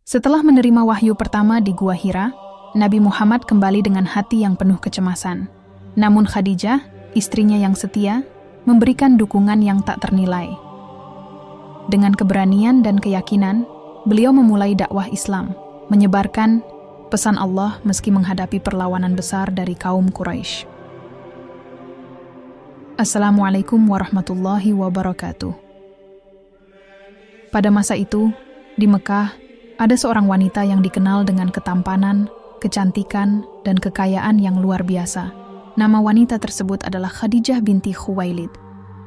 Setelah menerima wahyu pertama di Gua Hira, Nabi Muhammad kembali dengan hati yang penuh kecemasan. Namun Khadijah, istrinya yang setia, memberikan dukungan yang tak ternilai. Dengan keberanian dan keyakinan, beliau memulai dakwah Islam, menyebarkan pesan Allah meski menghadapi perlawanan besar dari kaum Quraisy. Assalamualaikum warahmatullahi wabarakatuh. Pada masa itu, di Mekah, ada seorang wanita yang dikenal dengan ketampanan, kecantikan, dan kekayaan yang luar biasa. Nama wanita tersebut adalah Khadijah binti Khuwailid.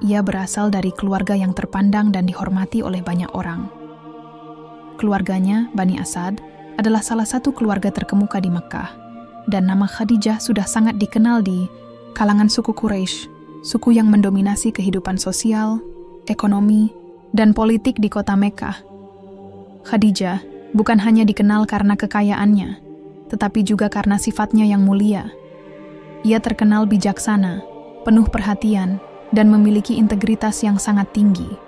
Ia berasal dari keluarga yang terpandang dan dihormati oleh banyak orang. Keluarganya, Bani Asad, adalah salah satu keluarga terkemuka di Mekah, dan nama Khadijah sudah sangat dikenal di kalangan suku Quraisy, suku yang mendominasi kehidupan sosial, ekonomi, dan politik di kota Mekah. Khadijah bukan hanya dikenal karena kekayaannya, tetapi juga karena sifatnya yang mulia. Ia terkenal bijaksana, penuh perhatian, dan memiliki integritas yang sangat tinggi.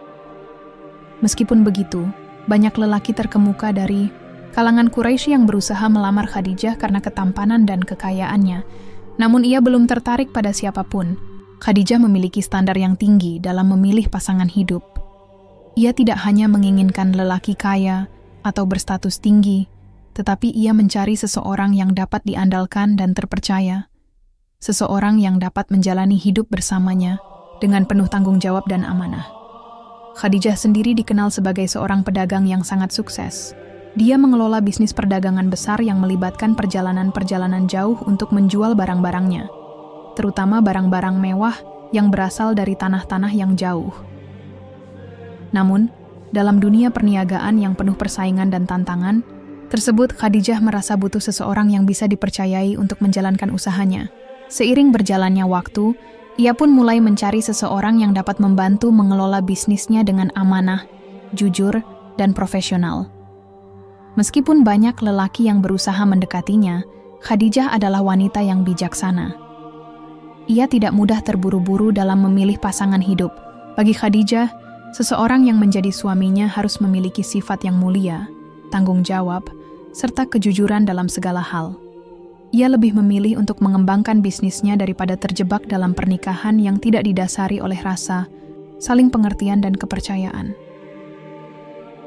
Meskipun begitu, banyak lelaki terkemuka dari kalangan Quraisy yang berusaha melamar Khadijah karena ketampanan dan kekayaannya, namun ia belum tertarik pada siapapun. Khadijah memiliki standar yang tinggi dalam memilih pasangan hidup. Ia tidak hanya menginginkan lelaki kaya atau berstatus tinggi, tetapi ia mencari seseorang yang dapat diandalkan dan terpercaya, seseorang yang dapat menjalani hidup bersamanya dengan penuh tanggung jawab dan amanah. Khadijah sendiri dikenal sebagai seorang pedagang yang sangat sukses. Dia mengelola bisnis perdagangan besar yang melibatkan perjalanan-perjalanan jauh untuk menjual barang-barangnya, terutama barang-barang mewah yang berasal dari tanah-tanah yang jauh. Namun, dalam dunia perniagaan yang penuh persaingan dan tantangan, tersebut Khadijah merasa butuh seseorang yang bisa dipercayai untuk menjalankan usahanya. Seiring berjalannya waktu, ia pun mulai mencari seseorang yang dapat membantu mengelola bisnisnya dengan amanah, jujur, dan profesional. Meskipun banyak lelaki yang berusaha mendekatinya, Khadijah adalah wanita yang bijaksana. Ia tidak mudah terburu-buru dalam memilih pasangan hidup. Bagi Khadijah, seseorang yang menjadi suaminya harus memiliki sifat yang mulia, tanggung jawab, serta kejujuran dalam segala hal. Ia lebih memilih untuk mengembangkan bisnisnya daripada terjebak dalam pernikahan yang tidak didasari oleh rasa, saling pengertian dan kepercayaan.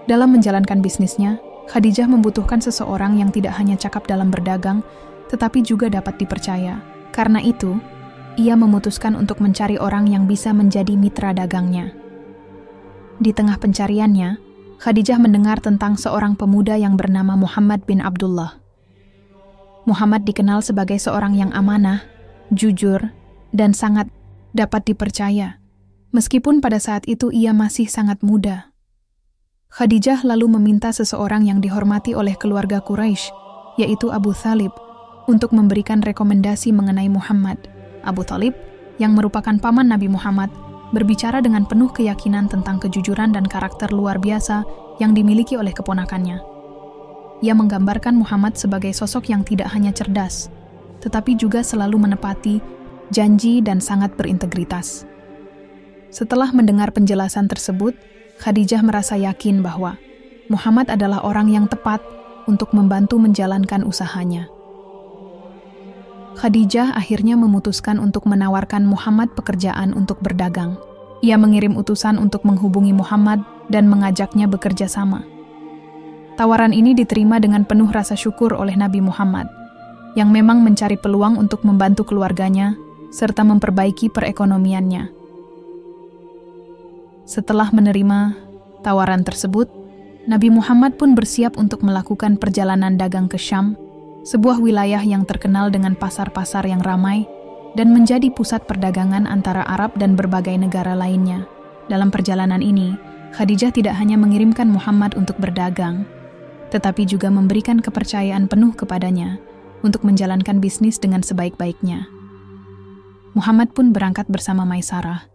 Dalam menjalankan bisnisnya, Khadijah membutuhkan seseorang yang tidak hanya cakap dalam berdagang, tetapi juga dapat dipercaya. Karena itu, ia memutuskan untuk mencari orang yang bisa menjadi mitra dagangnya. Di tengah pencariannya, Khadijah mendengar tentang seorang pemuda yang bernama Muhammad bin Abdullah. Muhammad dikenal sebagai seorang yang amanah, jujur, dan sangat dapat dipercaya, meskipun pada saat itu ia masih sangat muda. Khadijah lalu meminta seseorang yang dihormati oleh keluarga Quraisy, yaitu Abu Thalib, untuk memberikan rekomendasi mengenai Muhammad. Abu Thalib, yang merupakan paman Nabi Muhammad, berbicara dengan penuh keyakinan tentang kejujuran dan karakter luar biasa yang dimiliki oleh keponakannya. Ia menggambarkan Muhammad sebagai sosok yang tidak hanya cerdas, tetapi juga selalu menepati janji dan sangat berintegritas. Setelah mendengar penjelasan tersebut, Khadijah merasa yakin bahwa Muhammad adalah orang yang tepat untuk membantu menjalankan usahanya. Khadijah akhirnya memutuskan untuk menawarkan Muhammad pekerjaan untuk berdagang. Ia mengirim utusan untuk menghubungi Muhammad dan mengajaknya bekerja sama. Tawaran ini diterima dengan penuh rasa syukur oleh Nabi Muhammad, yang memang mencari peluang untuk membantu keluarganya serta memperbaiki perekonomiannya. Setelah menerima tawaran tersebut, Nabi Muhammad pun bersiap untuk melakukan perjalanan dagang ke Syam, sebuah wilayah yang terkenal dengan pasar-pasar yang ramai dan menjadi pusat perdagangan antara Arab dan berbagai negara lainnya. Dalam perjalanan ini, Khadijah tidak hanya mengirimkan Muhammad untuk berdagang, tetapi juga memberikan kepercayaan penuh kepadanya untuk menjalankan bisnis dengan sebaik-baiknya. Muhammad pun berangkat bersama Maisarah,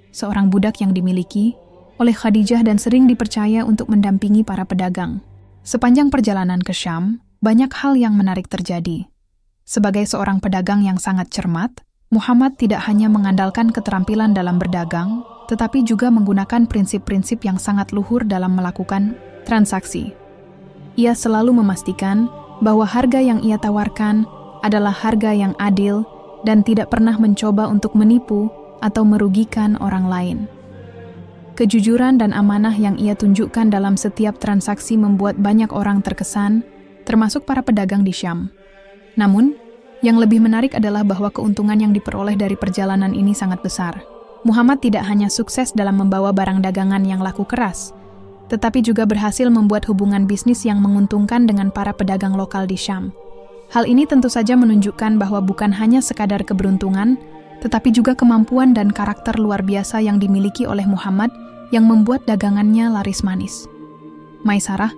seorang budak yang dimiliki oleh Khadijah dan sering dipercaya untuk mendampingi para pedagang. Sepanjang perjalanan ke Syam, banyak hal yang menarik terjadi. Sebagai seorang pedagang yang sangat cermat, Muhammad tidak hanya mengandalkan keterampilan dalam berdagang, tetapi juga menggunakan prinsip-prinsip yang sangat luhur dalam melakukan transaksi. Ia selalu memastikan bahwa harga yang ia tawarkan adalah harga yang adil dan tidak pernah mencoba untuk menipu atau merugikan orang lain. Kejujuran dan amanah yang ia tunjukkan dalam setiap transaksi membuat banyak orang terkesan, termasuk para pedagang di Syam. Namun, yang lebih menarik adalah bahwa keuntungan yang diperoleh dari perjalanan ini sangat besar. Muhammad tidak hanya sukses dalam membawa barang dagangan yang laku keras, tetapi juga berhasil membuat hubungan bisnis yang menguntungkan dengan para pedagang lokal di Syam. Hal ini tentu saja menunjukkan bahwa bukan hanya sekadar keberuntungan, tetapi juga kemampuan dan karakter luar biasa yang dimiliki oleh Muhammad yang membuat dagangannya laris manis. Maisarah,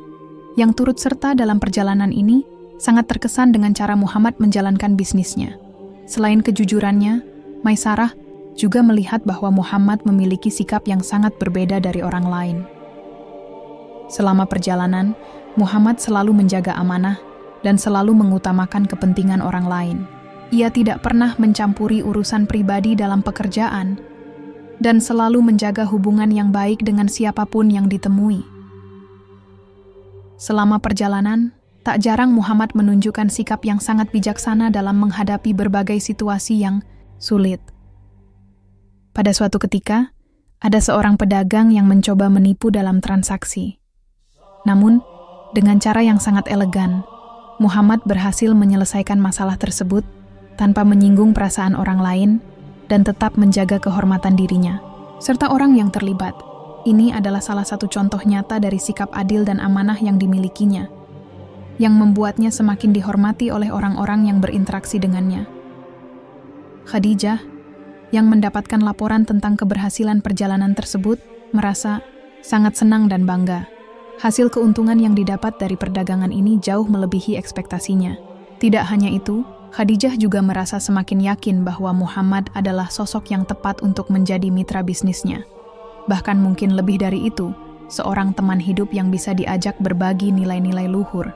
yang turut serta dalam perjalanan ini, sangat terkesan dengan cara Muhammad menjalankan bisnisnya. Selain kejujurannya, Maisarah juga melihat bahwa Muhammad memiliki sikap yang sangat berbeda dari orang lain. Selama perjalanan, Muhammad selalu menjaga amanah dan selalu mengutamakan kepentingan orang lain. Ia tidak pernah mencampuri urusan pribadi dalam pekerjaan dan selalu menjaga hubungan yang baik dengan siapapun yang ditemui. Selama perjalanan, tak jarang Muhammad menunjukkan sikap yang sangat bijaksana dalam menghadapi berbagai situasi yang sulit. Pada suatu ketika, ada seorang pedagang yang mencoba menipu dalam transaksi. Namun, dengan cara yang sangat elegan, Muhammad berhasil menyelesaikan masalah tersebut tanpa menyinggung perasaan orang lain dan tetap menjaga kehormatan dirinya, serta orang yang terlibat. Ini adalah salah satu contoh nyata dari sikap adil dan amanah yang dimilikinya, yang membuatnya semakin dihormati oleh orang-orang yang berinteraksi dengannya. Khadijah, yang mendapatkan laporan tentang keberhasilan perjalanan tersebut, merasa sangat senang dan bangga. Hasil keuntungan yang didapat dari perdagangan ini jauh melebihi ekspektasinya. Tidak hanya itu, Khadijah juga merasa semakin yakin bahwa Muhammad adalah sosok yang tepat untuk menjadi mitra bisnisnya. Bahkan mungkin lebih dari itu, seorang teman hidup yang bisa diajak berbagi nilai-nilai luhur.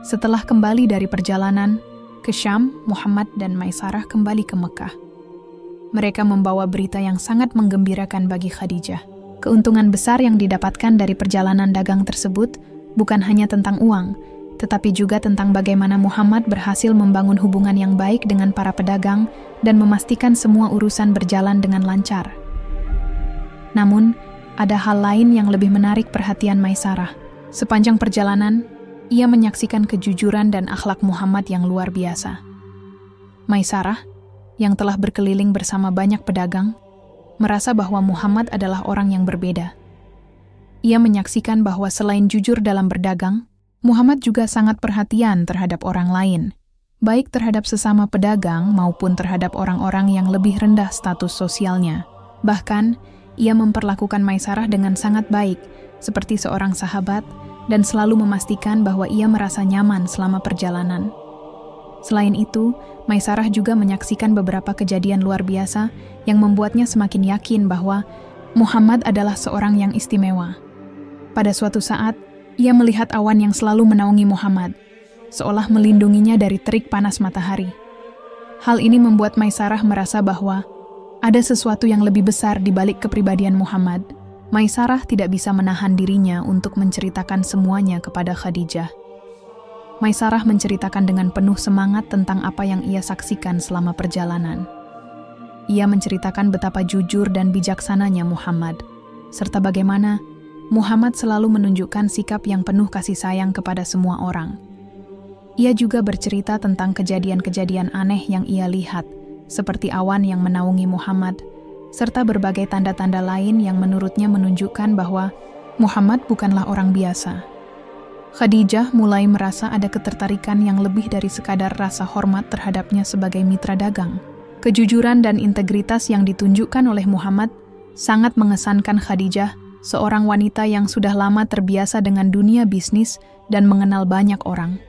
Setelah kembali dari perjalanan ke Syam, Muhammad dan Maisarah kembali ke Mekah. Mereka membawa berita yang sangat menggembirakan bagi Khadijah. Keuntungan besar yang didapatkan dari perjalanan dagang tersebut bukan hanya tentang uang, tetapi juga tentang bagaimana Muhammad berhasil membangun hubungan yang baik dengan para pedagang dan memastikan semua urusan berjalan dengan lancar. Namun, ada hal lain yang lebih menarik perhatian Maisarah. Sepanjang perjalanan, ia menyaksikan kejujuran dan akhlak Muhammad yang luar biasa. Maisarah, yang telah berkeliling bersama banyak pedagang, merasa bahwa Muhammad adalah orang yang berbeda. Ia menyaksikan bahwa selain jujur dalam berdagang, Muhammad juga sangat perhatian terhadap orang lain, baik terhadap sesama pedagang maupun terhadap orang-orang yang lebih rendah status sosialnya. Bahkan, ia memperlakukan Maisarah dengan sangat baik, seperti seorang sahabat, dan selalu memastikan bahwa ia merasa nyaman selama perjalanan. Selain itu, Maisarah juga menyaksikan beberapa kejadian luar biasa yang membuatnya semakin yakin bahwa Muhammad adalah seorang yang istimewa. Pada suatu saat, ia melihat awan yang selalu menaungi Muhammad, seolah melindunginya dari terik panas matahari. Hal ini membuat Maisarah merasa bahwa ada sesuatu yang lebih besar di balik kepribadian Muhammad. Maisarah tidak bisa menahan dirinya untuk menceritakan semuanya kepada Khadijah. Maisarah menceritakan dengan penuh semangat tentang apa yang ia saksikan selama perjalanan. Ia menceritakan betapa jujur dan bijaksananya Muhammad, serta bagaimana Muhammad selalu menunjukkan sikap yang penuh kasih sayang kepada semua orang. Ia juga bercerita tentang kejadian-kejadian aneh yang ia lihat, seperti awan yang menaungi Muhammad, serta berbagai tanda-tanda lain yang menurutnya menunjukkan bahwa Muhammad bukanlah orang biasa. Khadijah mulai merasa ada ketertarikan yang lebih dari sekadar rasa hormat terhadapnya sebagai mitra dagang. Kejujuran dan integritas yang ditunjukkan oleh Muhammad sangat mengesankan Khadijah, seorang wanita yang sudah lama terbiasa dengan dunia bisnis dan mengenal banyak orang.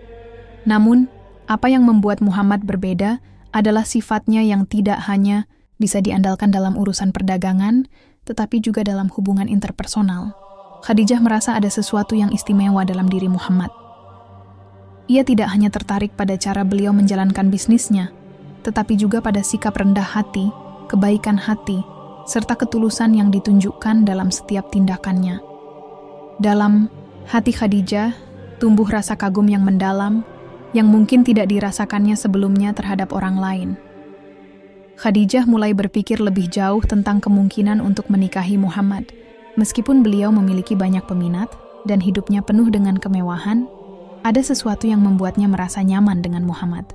Namun, apa yang membuat Muhammad berbeda adalah sifatnya yang tidak hanya bisa diandalkan dalam urusan perdagangan, tetapi juga dalam hubungan interpersonal. Khadijah merasa ada sesuatu yang istimewa dalam diri Muhammad. Ia tidak hanya tertarik pada cara beliau menjalankan bisnisnya, tetapi juga pada sikap rendah hati, kebaikan hati, serta ketulusan yang ditunjukkan dalam setiap tindakannya. Dalam Hati Khadijah tumbuh rasa kagum yang mendalam, yang mungkin tidak dirasakannya sebelumnya terhadap orang lain. Khadijah mulai berpikir lebih jauh tentang kemungkinan untuk menikahi Muhammad. Meskipun beliau memiliki banyak peminat dan hidupnya penuh dengan kemewahan, ada sesuatu yang membuatnya merasa nyaman dengan Muhammad.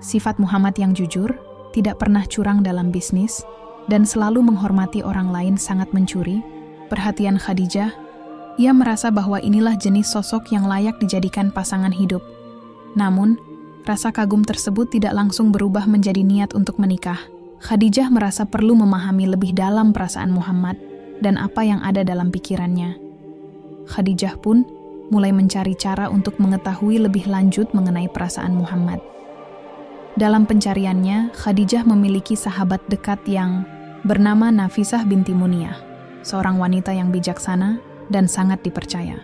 Sifat Muhammad yang jujur, tidak pernah curang dalam bisnis, dan selalu menghormati orang lain sangat mencuri perhatian Khadijah. Ia merasa bahwa inilah jenis sosok yang layak dijadikan pasangan hidup. Namun, rasa kagum tersebut tidak langsung berubah menjadi niat untuk menikah. Khadijah merasa perlu memahami lebih dalam perasaan Muhammad dan apa yang ada dalam pikirannya. Khadijah pun mulai mencari cara untuk mengetahui lebih lanjut mengenai perasaan Muhammad. Dalam pencariannya, Khadijah memiliki sahabat dekat yang bernama Nafisah binti Muniyah, seorang wanita yang bijaksana dan sangat dipercaya.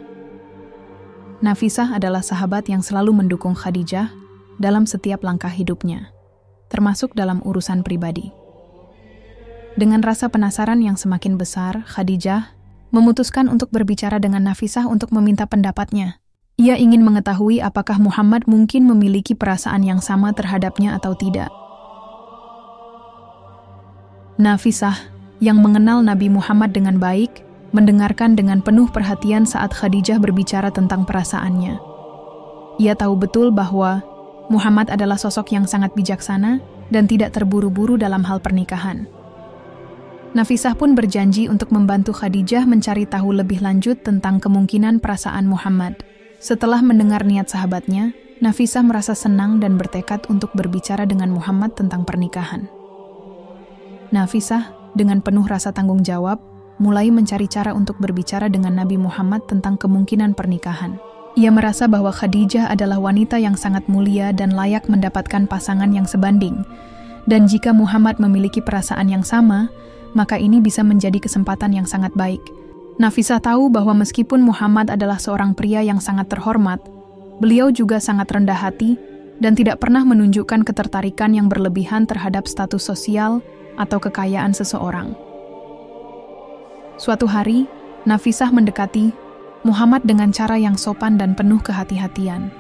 Nafisah adalah sahabat yang selalu mendukung Khadijah dalam setiap langkah hidupnya, termasuk dalam urusan pribadi. Dengan rasa penasaran yang semakin besar, Khadijah memutuskan untuk berbicara dengan Nafisah untuk meminta pendapatnya. Ia ingin mengetahui apakah Muhammad mungkin memiliki perasaan yang sama terhadapnya atau tidak. Nafisah, yang mengenal Nabi Muhammad dengan baik, mendengarkan dengan penuh perhatian saat Khadijah berbicara tentang perasaannya. Ia tahu betul bahwa Muhammad adalah sosok yang sangat bijaksana dan tidak terburu-buru dalam hal pernikahan. Nafisah pun berjanji untuk membantu Khadijah mencari tahu lebih lanjut tentang kemungkinan perasaan Muhammad. Setelah mendengar niat sahabatnya, Nafisah merasa senang dan bertekad untuk berbicara dengan Muhammad tentang pernikahan. Nafisah, dengan penuh rasa tanggung jawab, mulai mencari cara untuk berbicara dengan Nabi Muhammad tentang kemungkinan pernikahan. Ia merasa bahwa Khadijah adalah wanita yang sangat mulia dan layak mendapatkan pasangan yang sebanding. Dan jika Muhammad memiliki perasaan yang sama, maka ini bisa menjadi kesempatan yang sangat baik. Nafisah tahu bahwa meskipun Muhammad adalah seorang pria yang sangat terhormat, beliau juga sangat rendah hati dan tidak pernah menunjukkan ketertarikan yang berlebihan terhadap status sosial atau kekayaan seseorang. Suatu hari, Nafisah mendekati Muhammad dengan cara yang sopan dan penuh kehati-hatian.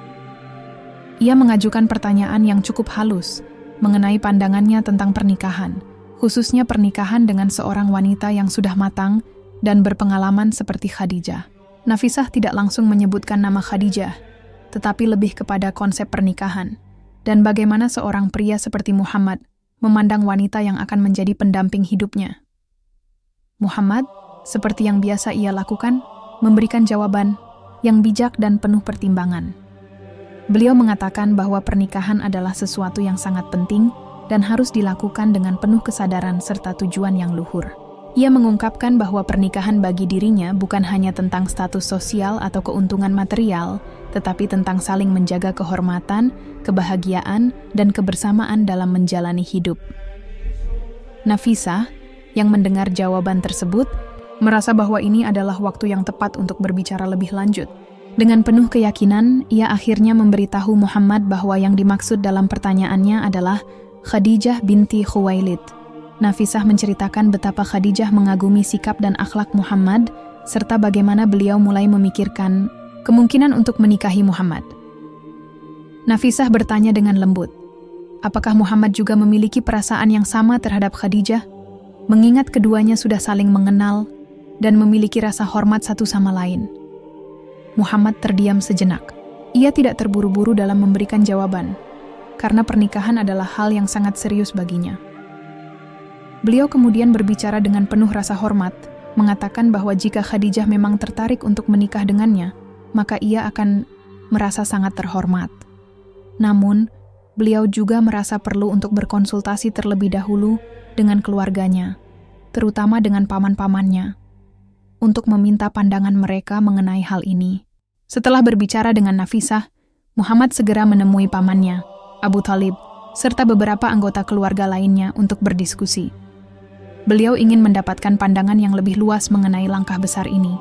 Ia mengajukan pertanyaan yang cukup halus mengenai pandangannya tentang pernikahan, khususnya pernikahan dengan seorang wanita yang sudah matang dan berpengalaman seperti Khadijah. Nafisah tidak langsung menyebutkan nama Khadijah, tetapi lebih kepada konsep pernikahan dan bagaimana seorang pria seperti Muhammad memandang wanita yang akan menjadi pendamping hidupnya. Muhammad, seperti yang biasa ia lakukan, memberikan jawaban yang bijak dan penuh pertimbangan. Beliau mengatakan bahwa pernikahan adalah sesuatu yang sangat penting dan harus dilakukan dengan penuh kesadaran serta tujuan yang luhur. Ia mengungkapkan bahwa pernikahan bagi dirinya bukan hanya tentang status sosial atau keuntungan material, tetapi tentang saling menjaga kehormatan, kebahagiaan, dan kebersamaan dalam menjalani hidup. Nafisah, yang mendengar jawaban tersebut, merasa bahwa ini adalah waktu yang tepat untuk berbicara lebih lanjut. Dengan penuh keyakinan, ia akhirnya memberitahu Muhammad bahwa yang dimaksud dalam pertanyaannya adalah Khadijah binti Khuwailid. Nafisah menceritakan betapa Khadijah mengagumi sikap dan akhlak Muhammad, serta bagaimana beliau mulai memikirkan kemungkinan untuk menikahi Muhammad. Nafisah bertanya dengan lembut, apakah Muhammad juga memiliki perasaan yang sama terhadap Khadijah? Mengingat keduanya sudah saling mengenal dan memiliki rasa hormat satu sama lain. Muhammad terdiam sejenak. Ia tidak terburu-buru dalam memberikan jawaban, karena pernikahan adalah hal yang sangat serius baginya. Beliau kemudian berbicara dengan penuh rasa hormat, mengatakan bahwa jika Khadijah memang tertarik untuk menikah dengannya, maka ia akan merasa sangat terhormat. Namun, beliau juga merasa perlu untuk berkonsultasi terlebih dahulu dengan keluarganya, terutama dengan paman-pamannya, untuk meminta pandangan mereka mengenai hal ini. Setelah berbicara dengan Nafisah, Muhammad segera menemui pamannya, Abu Thalib, serta beberapa anggota keluarga lainnya untuk berdiskusi. Beliau ingin mendapatkan pandangan yang lebih luas mengenai langkah besar ini.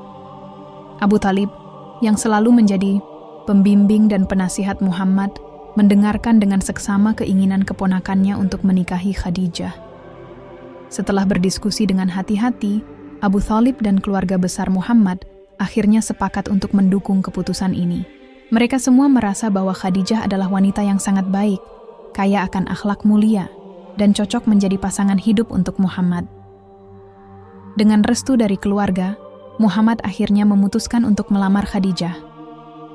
Abu Thalib, yang selalu menjadi pembimbing dan penasihat Muhammad, mendengarkan dengan seksama keinginan keponakannya untuk menikahi Khadijah. Setelah berdiskusi dengan hati-hati, Abu Thalib dan keluarga besar Muhammad akhirnya sepakat untuk mendukung keputusan ini. Mereka semua merasa bahwa Khadijah adalah wanita yang sangat baik, kaya akan akhlak mulia, dan cocok menjadi pasangan hidup untuk Muhammad. Dengan restu dari keluarga, Muhammad akhirnya memutuskan untuk melamar Khadijah.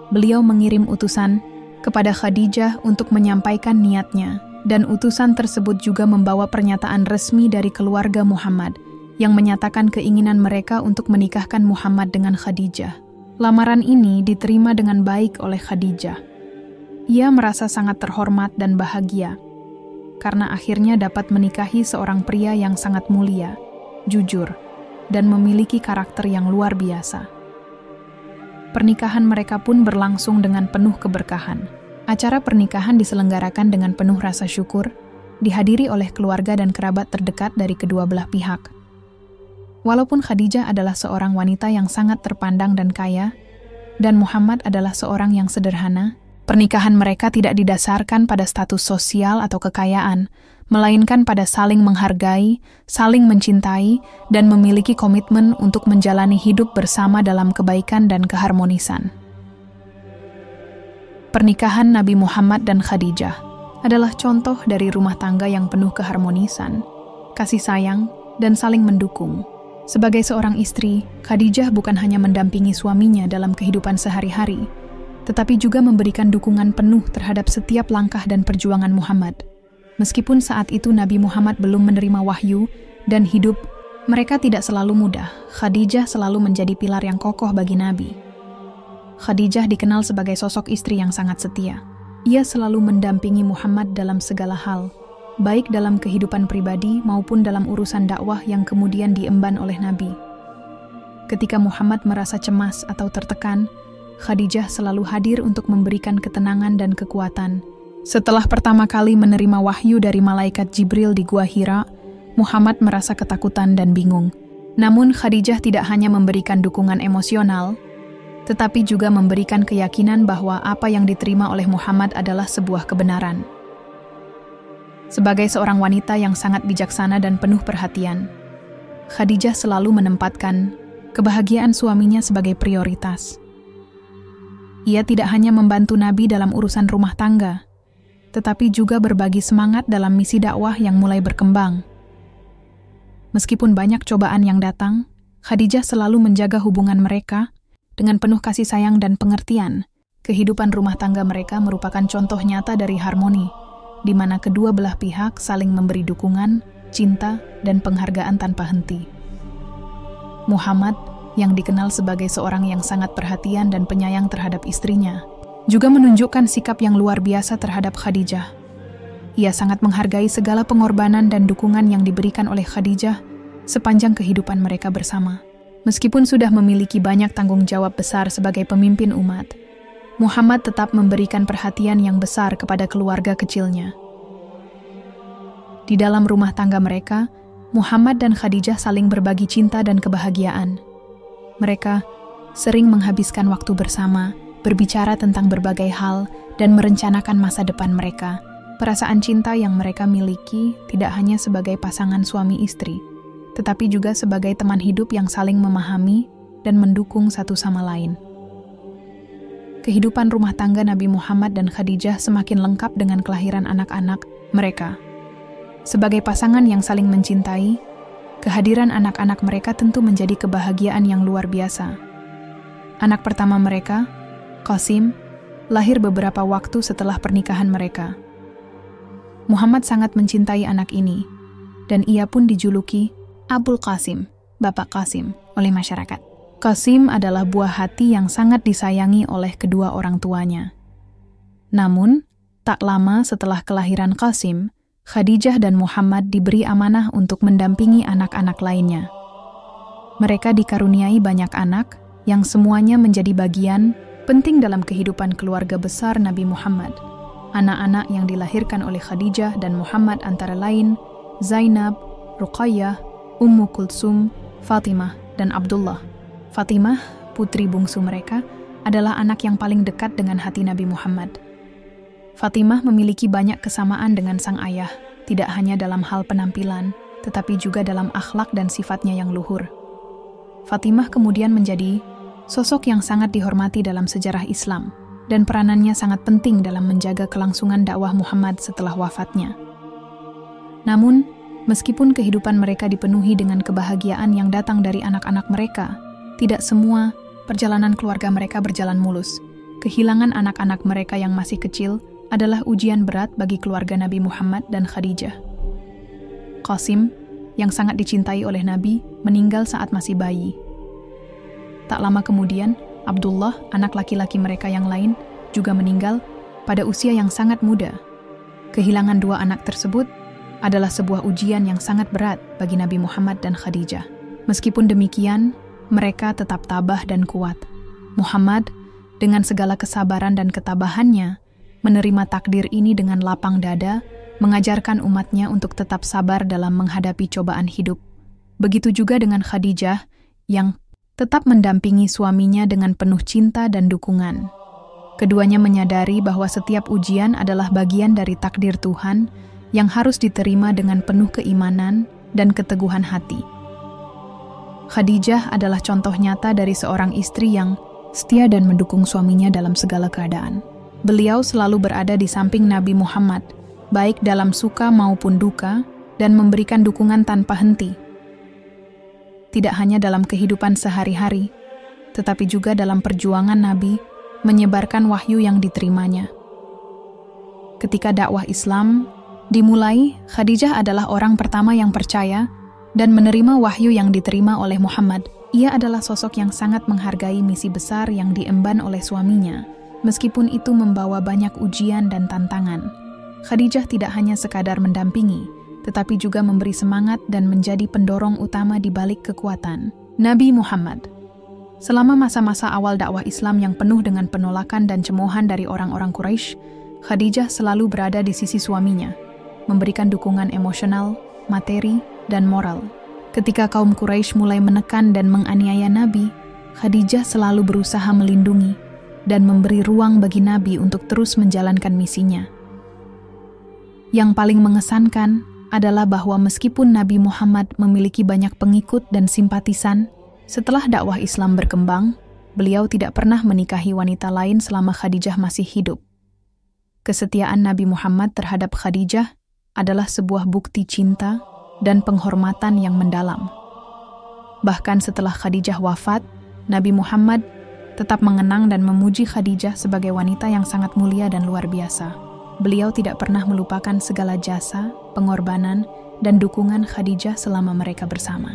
Beliau mengirim utusan kepada Khadijah untuk menyampaikan niatnya, dan utusan tersebut juga membawa pernyataan resmi dari keluarga Muhammad yang menyatakan keinginan mereka untuk menikahkan Muhammad dengan Khadijah. Lamaran ini diterima dengan baik oleh Khadijah. Ia merasa sangat terhormat dan bahagia karena akhirnya dapat menikahi seorang pria yang sangat mulia, jujur, dan memiliki karakter yang luar biasa. Pernikahan mereka pun berlangsung dengan penuh keberkahan. Acara pernikahan diselenggarakan dengan penuh rasa syukur, dihadiri oleh keluarga dan kerabat terdekat dari kedua belah pihak. Walaupun Khadijah adalah seorang wanita yang sangat terpandang dan kaya, dan Muhammad adalah seorang yang sederhana, pernikahan mereka tidak didasarkan pada status sosial atau kekayaan, melainkan pada saling menghargai, saling mencintai, dan memiliki komitmen untuk menjalani hidup bersama dalam kebaikan dan keharmonisan. Pernikahan Nabi Muhammad dan Khadijah adalah contoh dari rumah tangga yang penuh keharmonisan, kasih sayang, dan saling mendukung. Sebagai seorang istri, Khadijah bukan hanya mendampingi suaminya dalam kehidupan sehari-hari, tetapi juga memberikan dukungan penuh terhadap setiap langkah dan perjuangan Muhammad. Meskipun saat itu Nabi Muhammad belum menerima wahyu dan hidup, mereka tidak selalu mudah. Khadijah selalu menjadi pilar yang kokoh bagi Nabi. Khadijah dikenal sebagai sosok istri yang sangat setia. Ia selalu mendampingi Muhammad dalam segala hal, baik dalam kehidupan pribadi maupun dalam urusan dakwah yang kemudian diemban oleh Nabi. Ketika Muhammad merasa cemas atau tertekan, Khadijah selalu hadir untuk memberikan ketenangan dan kekuatan. Setelah pertama kali menerima wahyu dari malaikat Jibril di Gua Hira, Muhammad merasa ketakutan dan bingung. Namun Khadijah tidak hanya memberikan dukungan emosional, tetapi juga memberikan keyakinan bahwa apa yang diterima oleh Muhammad adalah sebuah kebenaran. Sebagai seorang wanita yang sangat bijaksana dan penuh perhatian, Khadijah selalu menempatkan kebahagiaan suaminya sebagai prioritas. Ia tidak hanya membantu Nabi dalam urusan rumah tangga, tetapi juga berbagi semangat dalam misi dakwah yang mulai berkembang. Meskipun banyak cobaan yang datang, Khadijah selalu menjaga hubungan mereka dengan penuh kasih sayang dan pengertian. Kehidupan rumah tangga mereka merupakan contoh nyata dari harmoni, di mana kedua belah pihak saling memberi dukungan, cinta, dan penghargaan tanpa henti. Muhammad, yang dikenal sebagai seorang yang sangat perhatian dan penyayang terhadap istrinya, juga menunjukkan sikap yang luar biasa terhadap Khadijah. Ia sangat menghargai segala pengorbanan dan dukungan yang diberikan oleh Khadijah sepanjang kehidupan mereka bersama. Meskipun sudah memiliki banyak tanggung jawab besar sebagai pemimpin umat, Muhammad tetap memberikan perhatian yang besar kepada keluarga kecilnya. Di dalam rumah tangga mereka, Muhammad dan Khadijah saling berbagi cinta dan kebahagiaan. Mereka sering menghabiskan waktu bersama, berbicara tentang berbagai hal, dan merencanakan masa depan mereka. Perasaan cinta yang mereka miliki tidak hanya sebagai pasangan suami istri, tetapi juga sebagai teman hidup yang saling memahami dan mendukung satu sama lain. Kehidupan rumah tangga Nabi Muhammad dan Khadijah semakin lengkap dengan kelahiran anak-anak mereka. Sebagai pasangan yang saling mencintai, kehadiran anak-anak mereka tentu menjadi kebahagiaan yang luar biasa. Anak pertama mereka, Qasim, lahir beberapa waktu setelah pernikahan mereka. Muhammad sangat mencintai anak ini, dan ia pun dijuluki Abul Qasim, Bapak Qasim, oleh masyarakat. Qasim adalah buah hati yang sangat disayangi oleh kedua orang tuanya. Namun, tak lama setelah kelahiran Qasim, Khadijah dan Muhammad diberi amanah untuk mendampingi anak-anak lainnya. Mereka dikaruniai banyak anak yang semuanya menjadi bagian penting dalam kehidupan keluarga besar Nabi Muhammad. Anak-anak yang dilahirkan oleh Khadijah dan Muhammad antara lain Zainab, Ruqayyah, Ummu Kulsum, Fatimah, dan Abdullah. Fatimah, putri bungsu mereka, adalah anak yang paling dekat dengan hati Nabi Muhammad. Fatimah memiliki banyak kesamaan dengan sang ayah, tidak hanya dalam hal penampilan, tetapi juga dalam akhlak dan sifatnya yang luhur. Fatimah kemudian menjadi sosok yang sangat dihormati dalam sejarah Islam, dan peranannya sangat penting dalam menjaga kelangsungan dakwah Muhammad setelah wafatnya. Namun, meskipun kehidupan mereka dipenuhi dengan kebahagiaan yang datang dari anak-anak mereka, tidak semua perjalanan keluarga mereka berjalan mulus. Kehilangan anak-anak mereka yang masih kecil adalah ujian berat bagi keluarga Nabi Muhammad dan Khadijah. Qasim, yang sangat dicintai oleh Nabi, meninggal saat masih bayi. Tak lama kemudian, Abdullah, anak laki-laki mereka yang lain, juga meninggal pada usia yang sangat muda. Kehilangan dua anak tersebut adalah sebuah ujian yang sangat berat bagi Nabi Muhammad dan Khadijah. Meskipun demikian, mereka tetap tabah dan kuat. Muhammad, dengan segala kesabaran dan ketabahannya, menerima takdir ini dengan lapang dada, mengajarkan umatnya untuk tetap sabar dalam menghadapi cobaan hidup. Begitu juga dengan Khadijah, yang tetap mendampingi suaminya dengan penuh cinta dan dukungan. Keduanya menyadari bahwa setiap ujian adalah bagian dari takdir Tuhan yang harus diterima dengan penuh keimanan dan keteguhan hati. Khadijah adalah contoh nyata dari seorang istri yang setia dan mendukung suaminya dalam segala keadaan. Beliau selalu berada di samping Nabi Muhammad, baik dalam suka maupun duka, dan memberikan dukungan tanpa henti. Tidak hanya dalam kehidupan sehari-hari, tetapi juga dalam perjuangan Nabi menyebarkan wahyu yang diterimanya. Ketika dakwah Islam dimulai, Khadijah adalah orang pertama yang percaya dan menerima wahyu yang diterima oleh Muhammad. Ia adalah sosok yang sangat menghargai misi besar yang diemban oleh suaminya, meskipun itu membawa banyak ujian dan tantangan. Khadijah tidak hanya sekadar mendampingi, tetapi juga memberi semangat dan menjadi pendorong utama di balik kekuatan Nabi Muhammad. Selama masa-masa awal dakwah Islam yang penuh dengan penolakan dan cemoohan dari orang-orang Quraisy, Khadijah selalu berada di sisi suaminya, memberikan dukungan emosional, materi, dan moral. Ketika kaum Quraisy mulai menekan dan menganiaya Nabi, Khadijah selalu berusaha melindungi dan memberi ruang bagi Nabi untuk terus menjalankan misinya. Yang paling mengesankan adalah bahwa meskipun Nabi Muhammad memiliki banyak pengikut dan simpatisan, setelah dakwah Islam berkembang, beliau tidak pernah menikahi wanita lain selama Khadijah masih hidup. Kesetiaan Nabi Muhammad terhadap Khadijah adalah sebuah bukti cinta dan penghormatan yang mendalam. Bahkan setelah Khadijah wafat, Nabi Muhammad tetap mengenang dan memuji Khadijah sebagai wanita yang sangat mulia dan luar biasa. Beliau tidak pernah melupakan segala jasa, pengorbanan, dan dukungan Khadijah selama mereka bersama.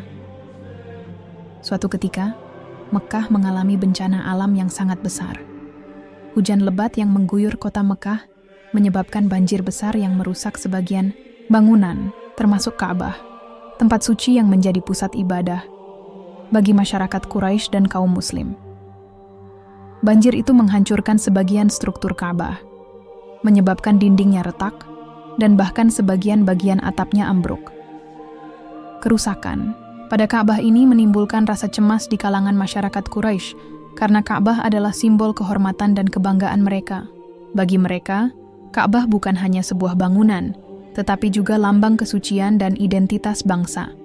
Suatu ketika, Mekah mengalami bencana alam yang sangat besar. Hujan lebat yang mengguyur kota Mekah menyebabkan banjir besar yang merusak sebagian bangunan, termasuk Ka'bah, tempat suci yang menjadi pusat ibadah bagi masyarakat Quraisy dan kaum Muslim. Banjir itu menghancurkan sebagian struktur Ka'bah, menyebabkan dindingnya retak, dan bahkan sebagian bagian atapnya ambruk. Kerusakan pada Ka'bah ini menimbulkan rasa cemas di kalangan masyarakat Quraisy karena Ka'bah adalah simbol kehormatan dan kebanggaan mereka. Bagi mereka, Ka'bah bukan hanya sebuah bangunan, tetapi juga lambang kesucian dan identitas bangsa.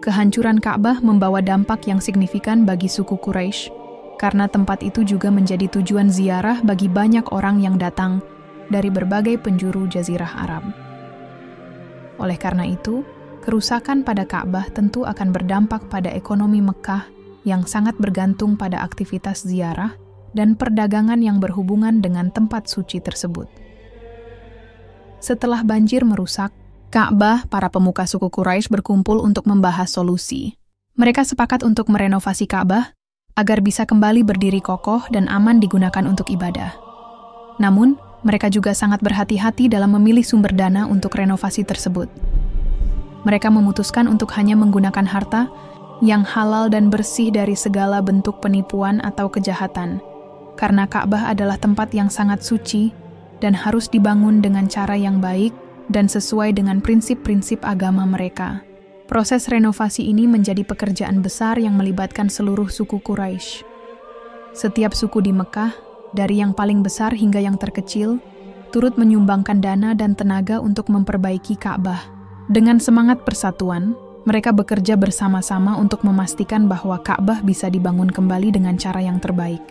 Kehancuran Ka'bah membawa dampak yang signifikan bagi suku Quraisy, karena tempat itu juga menjadi tujuan ziarah bagi banyak orang yang datang dari berbagai penjuru Jazirah Arab. Oleh karena itu, kerusakan pada Ka'bah tentu akan berdampak pada ekonomi Mekah yang sangat bergantung pada aktivitas ziarah dan perdagangan yang berhubungan dengan tempat suci tersebut. Setelah banjir merusak Ka'bah, para pemuka suku Quraisy berkumpul untuk membahas solusi. Mereka sepakat untuk merenovasi Ka'bah agar bisa kembali berdiri kokoh dan aman digunakan untuk ibadah. Namun, mereka juga sangat berhati-hati dalam memilih sumber dana untuk renovasi tersebut. Mereka memutuskan untuk hanya menggunakan harta yang halal dan bersih dari segala bentuk penipuan atau kejahatan, karena Ka'bah adalah tempat yang sangat suci dan harus dibangun dengan cara yang baik dan sesuai dengan prinsip-prinsip agama mereka. Proses renovasi ini menjadi pekerjaan besar yang melibatkan seluruh suku Quraisy. Setiap suku di Mekah, dari yang paling besar hingga yang terkecil, turut menyumbangkan dana dan tenaga untuk memperbaiki Ka'bah. Dengan semangat persatuan, Mereka bekerja bersama-sama untuk memastikan bahwa Ka'bah bisa dibangun kembali dengan cara yang terbaik.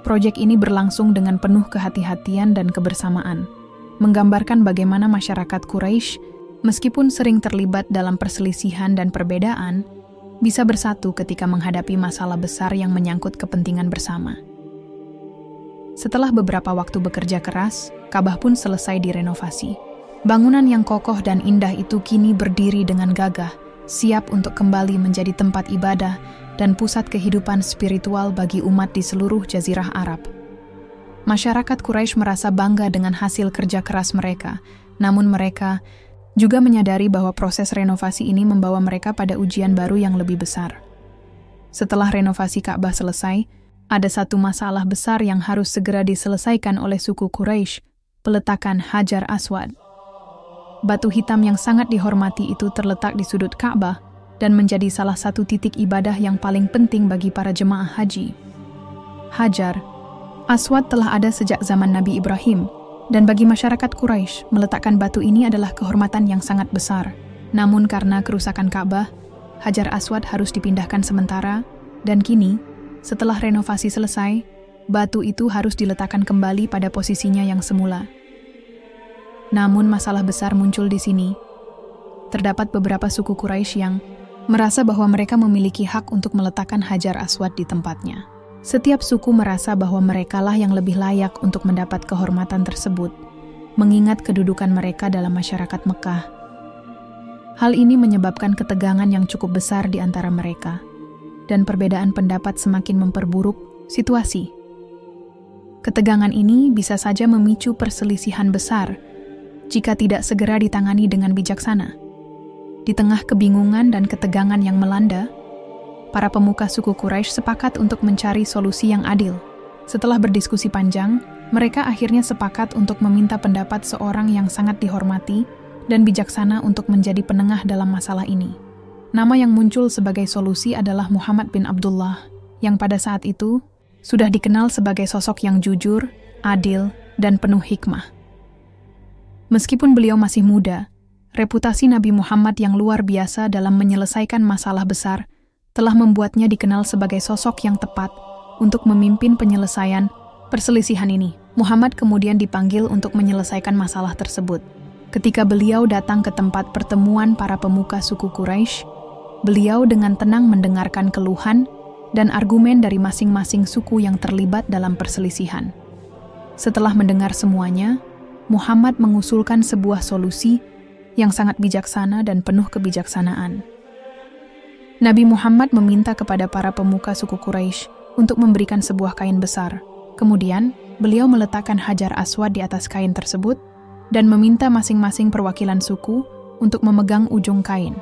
Proyek ini berlangsung dengan penuh kehati-hatian dan kebersamaan, menggambarkan bagaimana masyarakat Quraisy, meskipun sering terlibat dalam perselisihan dan perbedaan, bisa bersatu ketika menghadapi masalah besar yang menyangkut kepentingan bersama. Setelah beberapa waktu bekerja keras, Ka'bah pun selesai direnovasi. Bangunan yang kokoh dan indah itu kini berdiri dengan gagah, siap untuk kembali menjadi tempat ibadah dan pusat kehidupan spiritual bagi umat di seluruh Jazirah Arab. Masyarakat Quraisy merasa bangga dengan hasil kerja keras mereka, namun mereka juga menyadari bahwa proses renovasi ini membawa mereka pada ujian baru yang lebih besar. Setelah renovasi Ka'bah selesai, ada satu masalah besar yang harus segera diselesaikan oleh suku Quraisy, peletakan Hajar Aswad. Batu hitam yang sangat dihormati itu terletak di sudut Ka'bah dan menjadi salah satu titik ibadah yang paling penting bagi para jemaah haji. Hajar Aswad telah ada sejak zaman Nabi Ibrahim, dan bagi masyarakat Quraisy, meletakkan batu ini adalah kehormatan yang sangat besar. Namun karena kerusakan Ka'bah, Hajar Aswad harus dipindahkan sementara, dan kini, setelah renovasi selesai, batu itu harus diletakkan kembali pada posisinya yang semula. Namun masalah besar muncul di sini. Terdapat beberapa suku Quraisy yang merasa bahwa mereka memiliki hak untuk meletakkan Hajar Aswad di tempatnya. Setiap suku merasa bahwa merekalah yang lebih layak untuk mendapat kehormatan tersebut, mengingat kedudukan mereka dalam masyarakat Mekah. Hal ini menyebabkan ketegangan yang cukup besar di antara mereka, dan perbedaan pendapat semakin memperburuk situasi. Ketegangan ini bisa saja memicu perselisihan besar jika tidak segera ditangani dengan bijaksana. Di tengah kebingungan dan ketegangan yang melanda, para pemuka suku Quraisy sepakat untuk mencari solusi yang adil. Setelah berdiskusi panjang, mereka akhirnya sepakat untuk meminta pendapat seorang yang sangat dihormati dan bijaksana untuk menjadi penengah dalam masalah ini. Nama yang muncul sebagai solusi adalah Muhammad bin Abdullah, yang pada saat itu sudah dikenal sebagai sosok yang jujur, adil, dan penuh hikmah. Meskipun beliau masih muda, reputasi Nabi Muhammad yang luar biasa dalam menyelesaikan masalah besar telah membuatnya dikenal sebagai sosok yang tepat untuk memimpin penyelesaian perselisihan ini. Muhammad kemudian dipanggil untuk menyelesaikan masalah tersebut. Ketika beliau datang ke tempat pertemuan para pemuka suku Quraisy, beliau dengan tenang mendengarkan keluhan dan argumen dari masing-masing suku yang terlibat dalam perselisihan. Setelah mendengar semuanya, Muhammad mengusulkan sebuah solusi yang sangat bijaksana dan penuh kebijaksanaan. Nabi Muhammad meminta kepada para pemuka suku Quraisy untuk memberikan sebuah kain besar. Kemudian, beliau meletakkan Hajar Aswad di atas kain tersebut dan meminta masing-masing perwakilan suku untuk memegang ujung kain.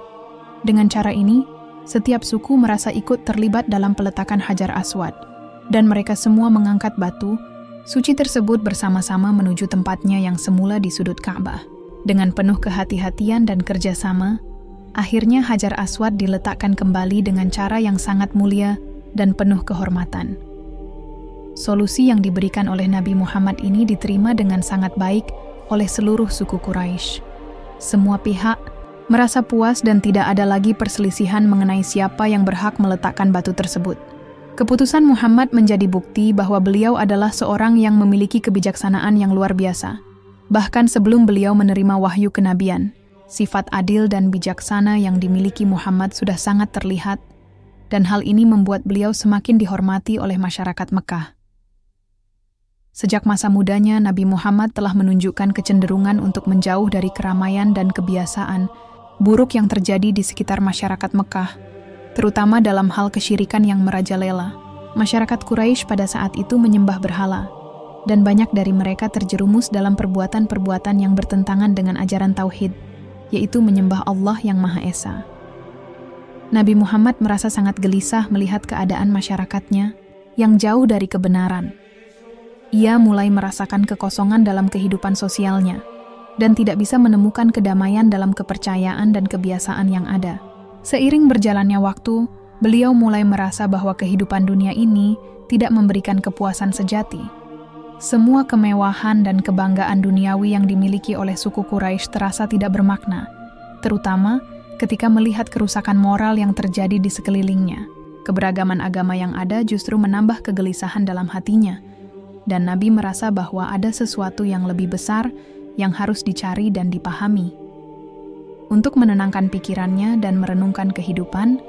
Dengan cara ini, setiap suku merasa ikut terlibat dalam peletakan Hajar Aswad, dan mereka semua mengangkat batu suci tersebut bersama-sama menuju tempatnya yang semula di sudut Ka'bah. Dengan penuh kehati-hatian dan kerjasama, akhirnya Hajar Aswad diletakkan kembali dengan cara yang sangat mulia dan penuh kehormatan. Solusi yang diberikan oleh Nabi Muhammad ini diterima dengan sangat baik oleh seluruh suku Quraisy. Semua pihak merasa puas dan tidak ada lagi perselisihan mengenai siapa yang berhak meletakkan batu tersebut. Keputusan Muhammad menjadi bukti bahwa beliau adalah seorang yang memiliki kebijaksanaan yang luar biasa. Bahkan sebelum beliau menerima wahyu kenabian, sifat adil dan bijaksana yang dimiliki Muhammad sudah sangat terlihat, dan hal ini membuat beliau semakin dihormati oleh masyarakat Mekah. Sejak masa mudanya, Nabi Muhammad telah menunjukkan kecenderungan untuk menjauh dari keramaian dan kebiasaan buruk yang terjadi di sekitar masyarakat Mekah, terutama dalam hal kesyirikan yang merajalela. Masyarakat Quraisy pada saat itu menyembah berhala, dan banyak dari mereka terjerumus dalam perbuatan-perbuatan yang bertentangan dengan ajaran Tauhid, yaitu menyembah Allah yang Maha Esa. Nabi Muhammad merasa sangat gelisah melihat keadaan masyarakatnya yang jauh dari kebenaran. Ia mulai merasakan kekosongan dalam kehidupan sosialnya, dan tidak bisa menemukan kedamaian dalam kepercayaan dan kebiasaan yang ada. Seiring berjalannya waktu, beliau mulai merasa bahwa kehidupan dunia ini tidak memberikan kepuasan sejati. Semua kemewahan dan kebanggaan duniawi yang dimiliki oleh suku Quraisy terasa tidak bermakna, terutama ketika melihat kerusakan moral yang terjadi di sekelilingnya. Keberagaman agama yang ada justru menambah kegelisahan dalam hatinya, dan Nabi merasa bahwa ada sesuatu yang lebih besar yang harus dicari dan dipahami. Untuk menenangkan pikirannya dan merenungkan kehidupan,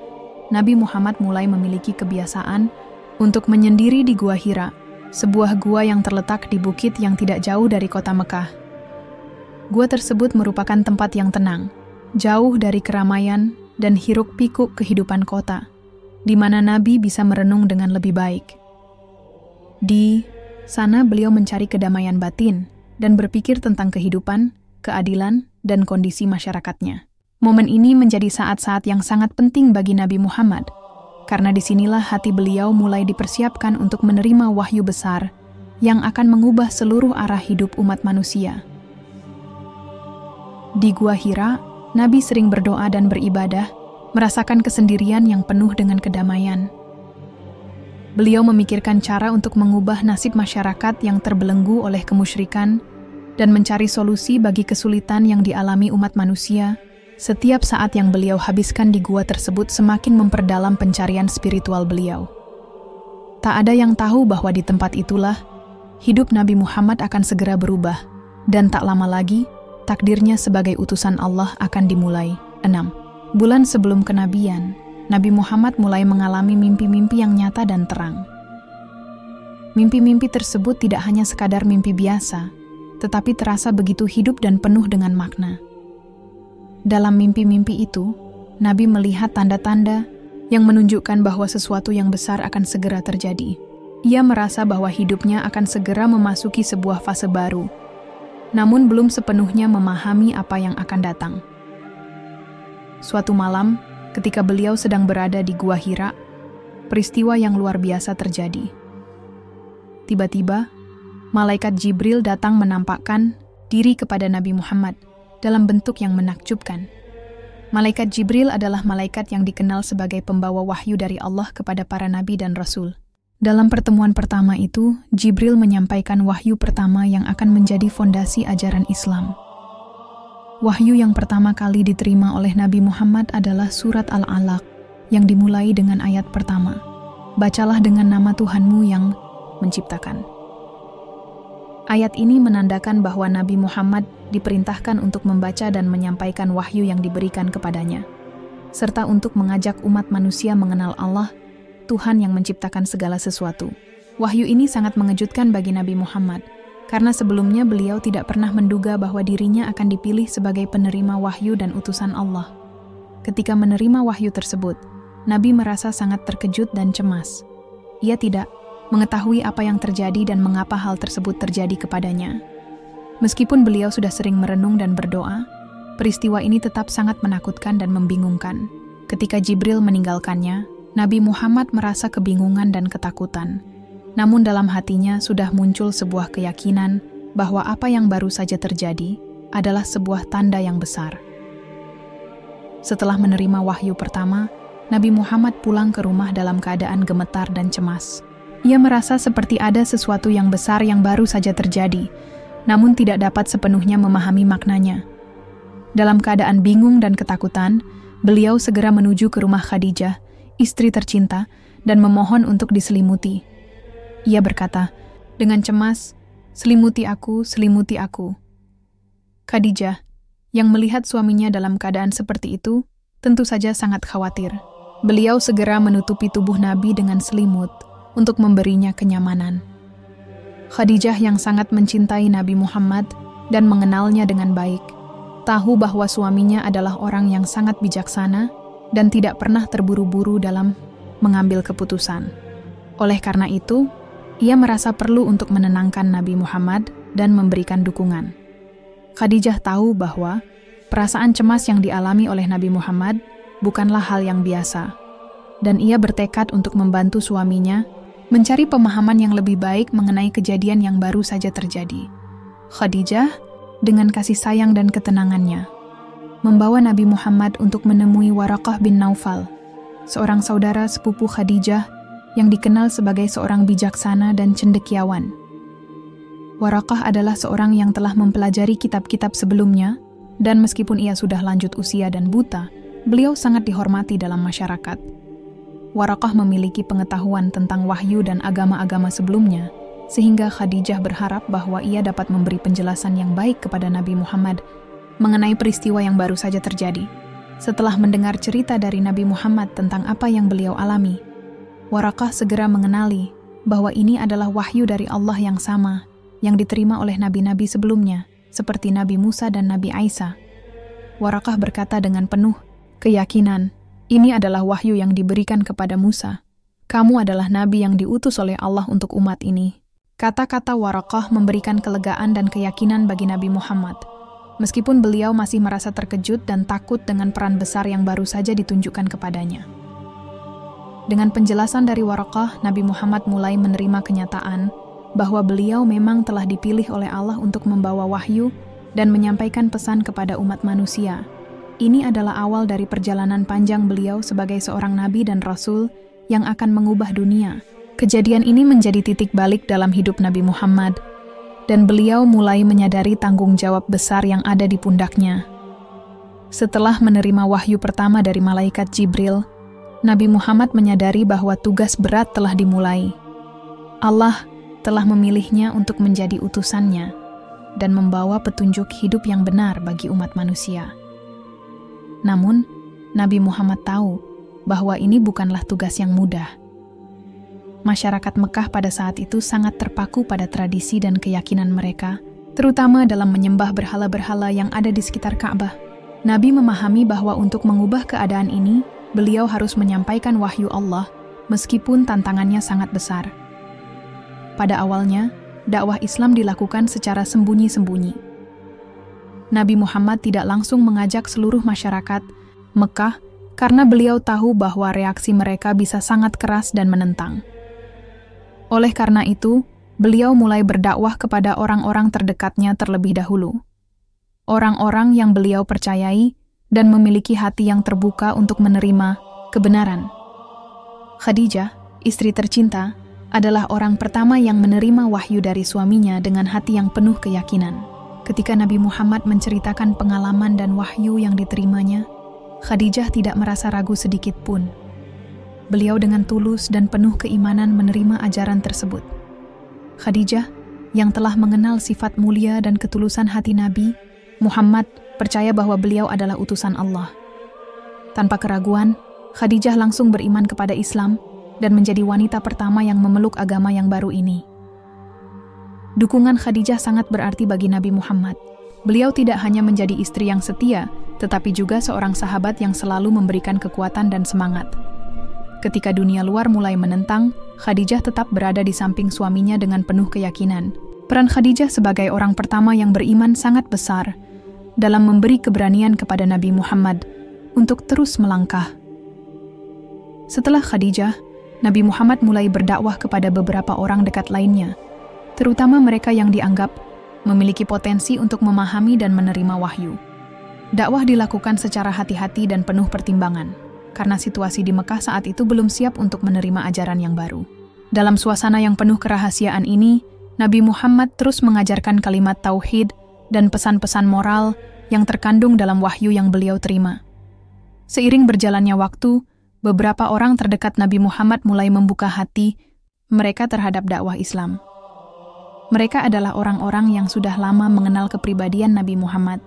Nabi Muhammad mulai memiliki kebiasaan untuk menyendiri di Gua Hira, sebuah gua yang terletak di bukit yang tidak jauh dari kota Mekah. Gua tersebut merupakan tempat yang tenang, jauh dari keramaian dan hiruk-pikuk kehidupan kota, di mana Nabi bisa merenung dengan lebih baik. Di sana beliau mencari kedamaian batin dan berpikir tentang kehidupan, keadilan, dan kondisi masyarakatnya. Momen ini menjadi saat-saat yang sangat penting bagi Nabi Muhammad, karena disinilah hati beliau mulai dipersiapkan untuk menerima wahyu besar yang akan mengubah seluruh arah hidup umat manusia. Di Gua Hira, Nabi sering berdoa dan beribadah, merasakan kesendirian yang penuh dengan kedamaian. Beliau memikirkan cara untuk mengubah nasib masyarakat yang terbelenggu oleh kemusyrikan dan mencari solusi bagi kesulitan yang dialami umat manusia. Setiap saat yang beliau habiskan di gua tersebut semakin memperdalam pencarian spiritual beliau. Tak ada yang tahu bahwa di tempat itulah hidup Nabi Muhammad akan segera berubah, dan tak lama lagi takdirnya sebagai utusan Allah akan dimulai. 6. Bulan sebelum kenabian, Nabi Muhammad mulai mengalami mimpi-mimpi yang nyata dan terang. Mimpi-mimpi tersebut tidak hanya sekadar mimpi biasa, tetapi terasa begitu hidup dan penuh dengan makna. Dalam mimpi-mimpi itu, Nabi melihat tanda-tanda yang menunjukkan bahwa sesuatu yang besar akan segera terjadi. Ia merasa bahwa hidupnya akan segera memasuki sebuah fase baru, namun belum sepenuhnya memahami apa yang akan datang. Suatu malam, ketika beliau sedang berada di Gua Hira, peristiwa yang luar biasa terjadi. Tiba-tiba, malaikat Jibril datang menampakkan diri kepada Nabi Muhammad dalam bentuk yang menakjubkan. Malaikat Jibril adalah malaikat yang dikenal sebagai pembawa wahyu dari Allah kepada para nabi dan rasul. Dalam pertemuan pertama itu, Jibril menyampaikan wahyu pertama yang akan menjadi fondasi ajaran Islam. Wahyu yang pertama kali diterima oleh Nabi Muhammad adalah surat Al-Alaq yang dimulai dengan ayat pertama. Bacalah dengan nama Tuhanmu yang menciptakan. Ayat ini menandakan bahwa Nabi Muhammad diperintahkan untuk membaca dan menyampaikan wahyu yang diberikan kepadanya, serta untuk mengajak umat manusia mengenal Allah, Tuhan yang menciptakan segala sesuatu. Wahyu ini sangat mengejutkan bagi Nabi Muhammad, karena sebelumnya beliau tidak pernah menduga bahwa dirinya akan dipilih sebagai penerima wahyu dan utusan Allah. Ketika menerima wahyu tersebut, Nabi merasa sangat terkejut dan cemas. Ia tidak mengetahui apa yang terjadi dan mengapa hal tersebut terjadi kepadanya. Meskipun beliau sudah sering merenung dan berdoa, peristiwa ini tetap sangat menakutkan dan membingungkan. Ketika Jibril meninggalkannya, Nabi Muhammad merasa kebingungan dan ketakutan. Namun dalam hatinya sudah muncul sebuah keyakinan bahwa apa yang baru saja terjadi adalah sebuah tanda yang besar. Setelah menerima wahyu pertama, Nabi Muhammad pulang ke rumah dalam keadaan gemetar dan cemas. Ia merasa seperti ada sesuatu yang besar yang baru saja terjadi, namun tidak dapat sepenuhnya memahami maknanya. Dalam keadaan bingung dan ketakutan, beliau segera menuju ke rumah Khadijah, istri tercinta, dan memohon untuk diselimuti. Ia berkata, dengan cemas, "Selimuti aku, selimuti aku." Khadijah, yang melihat suaminya dalam keadaan seperti itu, tentu saja sangat khawatir. Beliau segera menutupi tubuh Nabi dengan selimut untuk memberinya kenyamanan. Khadijah yang sangat mencintai Nabi Muhammad dan mengenalnya dengan baik, tahu bahwa suaminya adalah orang yang sangat bijaksana dan tidak pernah terburu-buru dalam mengambil keputusan. Oleh karena itu, ia merasa perlu untuk menenangkan Nabi Muhammad dan memberikan dukungan. Khadijah tahu bahwa perasaan cemas yang dialami oleh Nabi Muhammad bukanlah hal yang biasa, dan ia bertekad untuk membantu suaminya mencari pemahaman yang lebih baik mengenai kejadian yang baru saja terjadi. Khadijah, dengan kasih sayang dan ketenangannya, membawa Nabi Muhammad untuk menemui Waraqah bin Naufal, seorang saudara sepupu Khadijah yang dikenal sebagai seorang bijaksana dan cendekiawan. Waraqah adalah seorang yang telah mempelajari kitab-kitab sebelumnya, dan meskipun ia sudah lanjut usia dan buta, beliau sangat dihormati dalam masyarakat. Waraqah memiliki pengetahuan tentang wahyu dan agama-agama sebelumnya, sehingga Khadijah berharap bahwa ia dapat memberi penjelasan yang baik kepada Nabi Muhammad mengenai peristiwa yang baru saja terjadi. Setelah mendengar cerita dari Nabi Muhammad tentang apa yang beliau alami, Waraqah segera mengenali bahwa ini adalah wahyu dari Allah yang sama yang diterima oleh nabi-nabi sebelumnya, seperti Nabi Musa dan Nabi Isa. Waraqah berkata dengan penuh keyakinan, "Ini adalah wahyu yang diberikan kepada Musa. Kamu adalah nabi yang diutus oleh Allah untuk umat ini." Kata-kata Waraqah memberikan kelegaan dan keyakinan bagi Nabi Muhammad, meskipun beliau masih merasa terkejut dan takut dengan peran besar yang baru saja ditunjukkan kepadanya. Dengan penjelasan dari Waraqah, Nabi Muhammad mulai menerima kenyataan bahwa beliau memang telah dipilih oleh Allah untuk membawa wahyu dan menyampaikan pesan kepada umat manusia. Ini adalah awal dari perjalanan panjang beliau sebagai seorang nabi dan rasul yang akan mengubah dunia. Kejadian ini menjadi titik balik dalam hidup Nabi Muhammad, dan beliau mulai menyadari tanggung jawab besar yang ada di pundaknya. Setelah menerima wahyu pertama dari malaikat Jibril, Nabi Muhammad menyadari bahwa tugas berat telah dimulai. Allah telah memilihnya untuk menjadi utusannya dan membawa petunjuk hidup yang benar bagi umat manusia. Namun, Nabi Muhammad tahu bahwa ini bukanlah tugas yang mudah. Masyarakat Mekah pada saat itu sangat terpaku pada tradisi dan keyakinan mereka, terutama dalam menyembah berhala-berhala yang ada di sekitar Ka'bah. Nabi memahami bahwa untuk mengubah keadaan ini, beliau harus menyampaikan wahyu Allah, meskipun tantangannya sangat besar. Pada awalnya, dakwah Islam dilakukan secara sembunyi-sembunyi. Nabi Muhammad tidak langsung mengajak seluruh masyarakat Mekah karena beliau tahu bahwa reaksi mereka bisa sangat keras dan menentang. Oleh karena itu, beliau mulai berdakwah kepada orang-orang terdekatnya terlebih dahulu. Orang-orang yang beliau percayai dan memiliki hati yang terbuka untuk menerima kebenaran. Khadijah, istri tercinta, adalah orang pertama yang menerima wahyu dari suaminya dengan hati yang penuh keyakinan. Ketika Nabi Muhammad menceritakan pengalaman dan wahyu yang diterimanya, Khadijah tidak merasa ragu sedikit pun. Beliau dengan tulus dan penuh keimanan menerima ajaran tersebut. Khadijah, yang telah mengenal sifat mulia dan ketulusan hati Nabi Muhammad, percaya bahwa beliau adalah utusan Allah. Tanpa keraguan, Khadijah langsung beriman kepada Islam dan menjadi wanita pertama yang memeluk agama yang baru ini. Dukungan Khadijah sangat berarti bagi Nabi Muhammad. Beliau tidak hanya menjadi istri yang setia, tetapi juga seorang sahabat yang selalu memberikan kekuatan dan semangat. Ketika dunia luar mulai menentang, Khadijah tetap berada di samping suaminya dengan penuh keyakinan. Peran Khadijah sebagai orang pertama yang beriman sangat besar dalam memberi keberanian kepada Nabi Muhammad untuk terus melangkah. Setelah Khadijah, Nabi Muhammad mulai berdakwah kepada beberapa orang dekat lainnya, terutama mereka yang dianggap memiliki potensi untuk memahami dan menerima wahyu. Dakwah dilakukan secara hati-hati dan penuh pertimbangan, karena situasi di Mekah saat itu belum siap untuk menerima ajaran yang baru. Dalam suasana yang penuh kerahasiaan ini, Nabi Muhammad terus mengajarkan kalimat tauhid dan pesan-pesan moral yang terkandung dalam wahyu yang beliau terima. Seiring berjalannya waktu, beberapa orang terdekat Nabi Muhammad mulai membuka hati mereka terhadap dakwah Islam. Mereka adalah orang-orang yang sudah lama mengenal kepribadian Nabi Muhammad,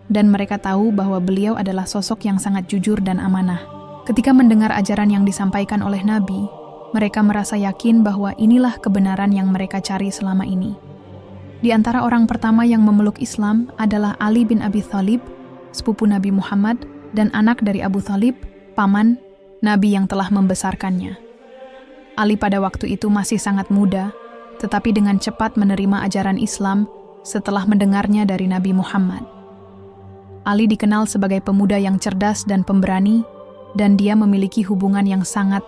dan mereka tahu bahwa beliau adalah sosok yang sangat jujur dan amanah. Ketika mendengar ajaran yang disampaikan oleh Nabi, mereka merasa yakin bahwa inilah kebenaran yang mereka cari selama ini. Di antara orang pertama yang memeluk Islam adalah Ali bin Abi Thalib, sepupu Nabi Muhammad, dan anak dari Abu Thalib, paman Nabi yang telah membesarkannya. Ali pada waktu itu masih sangat muda, tetapi dengan cepat menerima ajaran Islam setelah mendengarnya dari Nabi Muhammad. Ali dikenal sebagai pemuda yang cerdas dan pemberani, dan dia memiliki hubungan yang sangat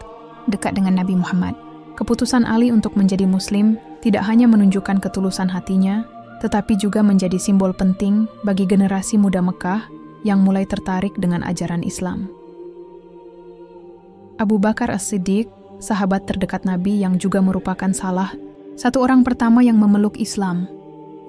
dekat dengan Nabi Muhammad. Keputusan Ali untuk menjadi Muslim tidak hanya menunjukkan ketulusan hatinya, tetapi juga menjadi simbol penting bagi generasi muda Mekah yang mulai tertarik dengan ajaran Islam. Abu Bakar As-Siddiq, sahabat terdekat Nabi yang juga merupakan satu orang pertama yang memeluk Islam,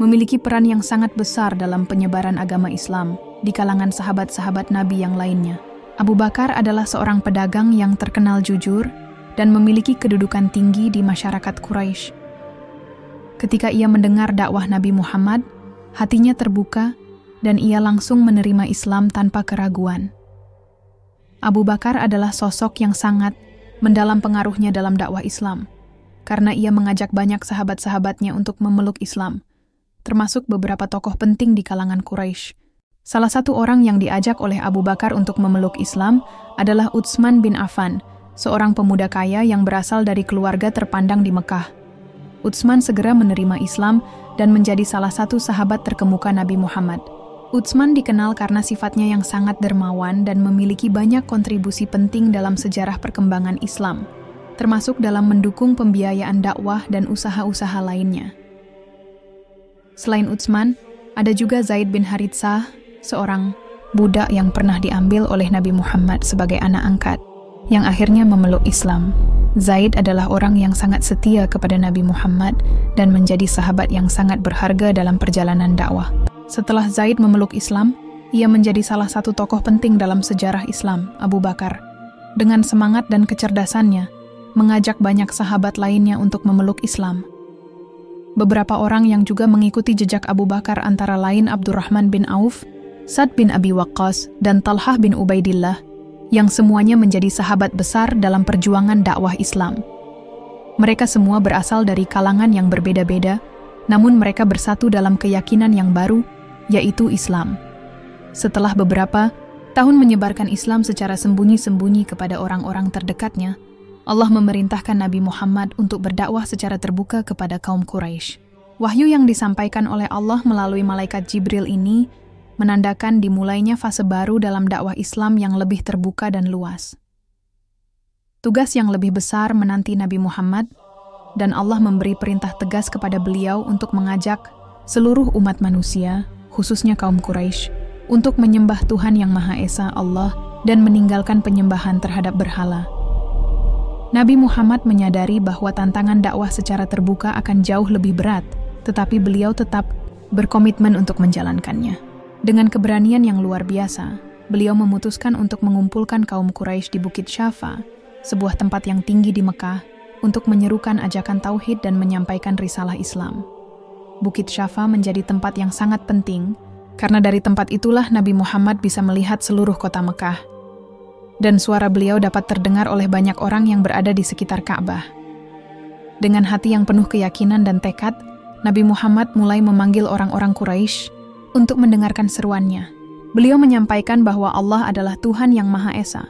memiliki peran yang sangat besar dalam penyebaran agama Islam di kalangan sahabat-sahabat Nabi yang lainnya. Abu Bakar adalah seorang pedagang yang terkenal jujur dan memiliki kedudukan tinggi di masyarakat Quraisy. Ketika ia mendengar dakwah Nabi Muhammad, hatinya terbuka dan ia langsung menerima Islam tanpa keraguan. Abu Bakar adalah sosok yang sangat mendalam pengaruhnya dalam dakwah Islam, karena ia mengajak banyak sahabat-sahabatnya untuk memeluk Islam, termasuk beberapa tokoh penting di kalangan Quraisy. Salah satu orang yang diajak oleh Abu Bakar untuk memeluk Islam adalah Utsman bin Affan, seorang pemuda kaya yang berasal dari keluarga terpandang di Mekah. Utsman segera menerima Islam dan menjadi salah satu sahabat terkemuka Nabi Muhammad. Utsman dikenal karena sifatnya yang sangat dermawan dan memiliki banyak kontribusi penting dalam sejarah perkembangan Islam, termasuk dalam mendukung pembiayaan dakwah dan usaha-usaha lainnya. Selain Utsman, ada juga Zaid bin Haritsah, seorang budak yang pernah diambil oleh Nabi Muhammad sebagai anak angkat, yang akhirnya memeluk Islam. Zaid adalah orang yang sangat setia kepada Nabi Muhammad dan menjadi sahabat yang sangat berharga dalam perjalanan dakwah. Setelah Zaid memeluk Islam, ia menjadi salah satu tokoh penting dalam sejarah Islam, Abu Bakar. Dengan semangat dan kecerdasannya, mengajak banyak sahabat lainnya untuk memeluk Islam. Beberapa orang yang juga mengikuti jejak Abu Bakar antara lain Abdurrahman bin Auf, Sa'd bin Abi Waqqas, dan Talhah bin Ubaidillah, yang semuanya menjadi sahabat besar dalam perjuangan dakwah Islam. Mereka semua berasal dari kalangan yang berbeda-beda, namun mereka bersatu dalam keyakinan yang baru, yaitu Islam. Setelah beberapa tahun menyebarkan Islam secara sembunyi-sembunyi kepada orang-orang terdekatnya, Allah memerintahkan Nabi Muhammad untuk berdakwah secara terbuka kepada kaum Quraisy. Wahyu yang disampaikan oleh Allah melalui malaikat Jibril ini menandakan dimulainya fase baru dalam dakwah Islam yang lebih terbuka dan luas. Tugas yang lebih besar menanti Nabi Muhammad, dan Allah memberi perintah tegas kepada beliau untuk mengajak seluruh umat manusia, khususnya kaum Quraisy, untuk menyembah Tuhan Yang Maha Esa Allah dan meninggalkan penyembahan terhadap berhala. Nabi Muhammad menyadari bahwa tantangan dakwah secara terbuka akan jauh lebih berat, tetapi beliau tetap berkomitmen untuk menjalankannya. Dengan keberanian yang luar biasa, beliau memutuskan untuk mengumpulkan kaum Quraisy di Bukit Syafa, sebuah tempat yang tinggi di Mekah, untuk menyerukan ajakan tauhid dan menyampaikan risalah Islam. Bukit Syafa menjadi tempat yang sangat penting, karena dari tempat itulah Nabi Muhammad bisa melihat seluruh kota Mekah, dan suara beliau dapat terdengar oleh banyak orang yang berada di sekitar Ka'bah. Dengan hati yang penuh keyakinan dan tekad, Nabi Muhammad mulai memanggil orang-orang Quraisy untuk mendengarkan seruannya. Beliau menyampaikan bahwa Allah adalah Tuhan Yang Maha Esa,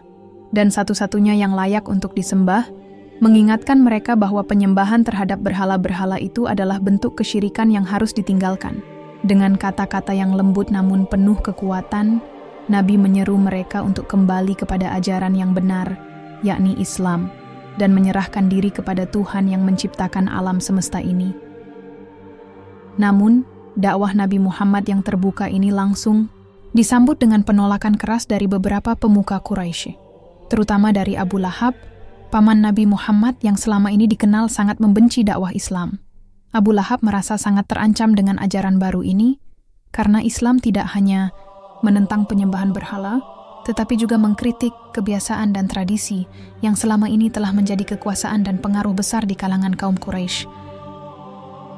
dan satu-satunya yang layak untuk disembah, mengingatkan mereka bahwa penyembahan terhadap berhala-berhala itu adalah bentuk kesyirikan yang harus ditinggalkan. Dengan kata-kata yang lembut namun penuh kekuatan, Nabi menyeru mereka untuk kembali kepada ajaran yang benar, yakni Islam, dan menyerahkan diri kepada Tuhan yang menciptakan alam semesta ini. Namun, dakwah Nabi Muhammad yang terbuka ini langsung disambut dengan penolakan keras dari beberapa pemuka Quraisy, terutama dari Abu Lahab, paman Nabi Muhammad yang selama ini dikenal sangat membenci dakwah Islam. Abu Lahab merasa sangat terancam dengan ajaran baru ini, karena Islam tidak hanya menentang penyembahan berhala, tetapi juga mengkritik kebiasaan dan tradisi yang selama ini telah menjadi kekuasaan dan pengaruh besar di kalangan kaum Quraisy.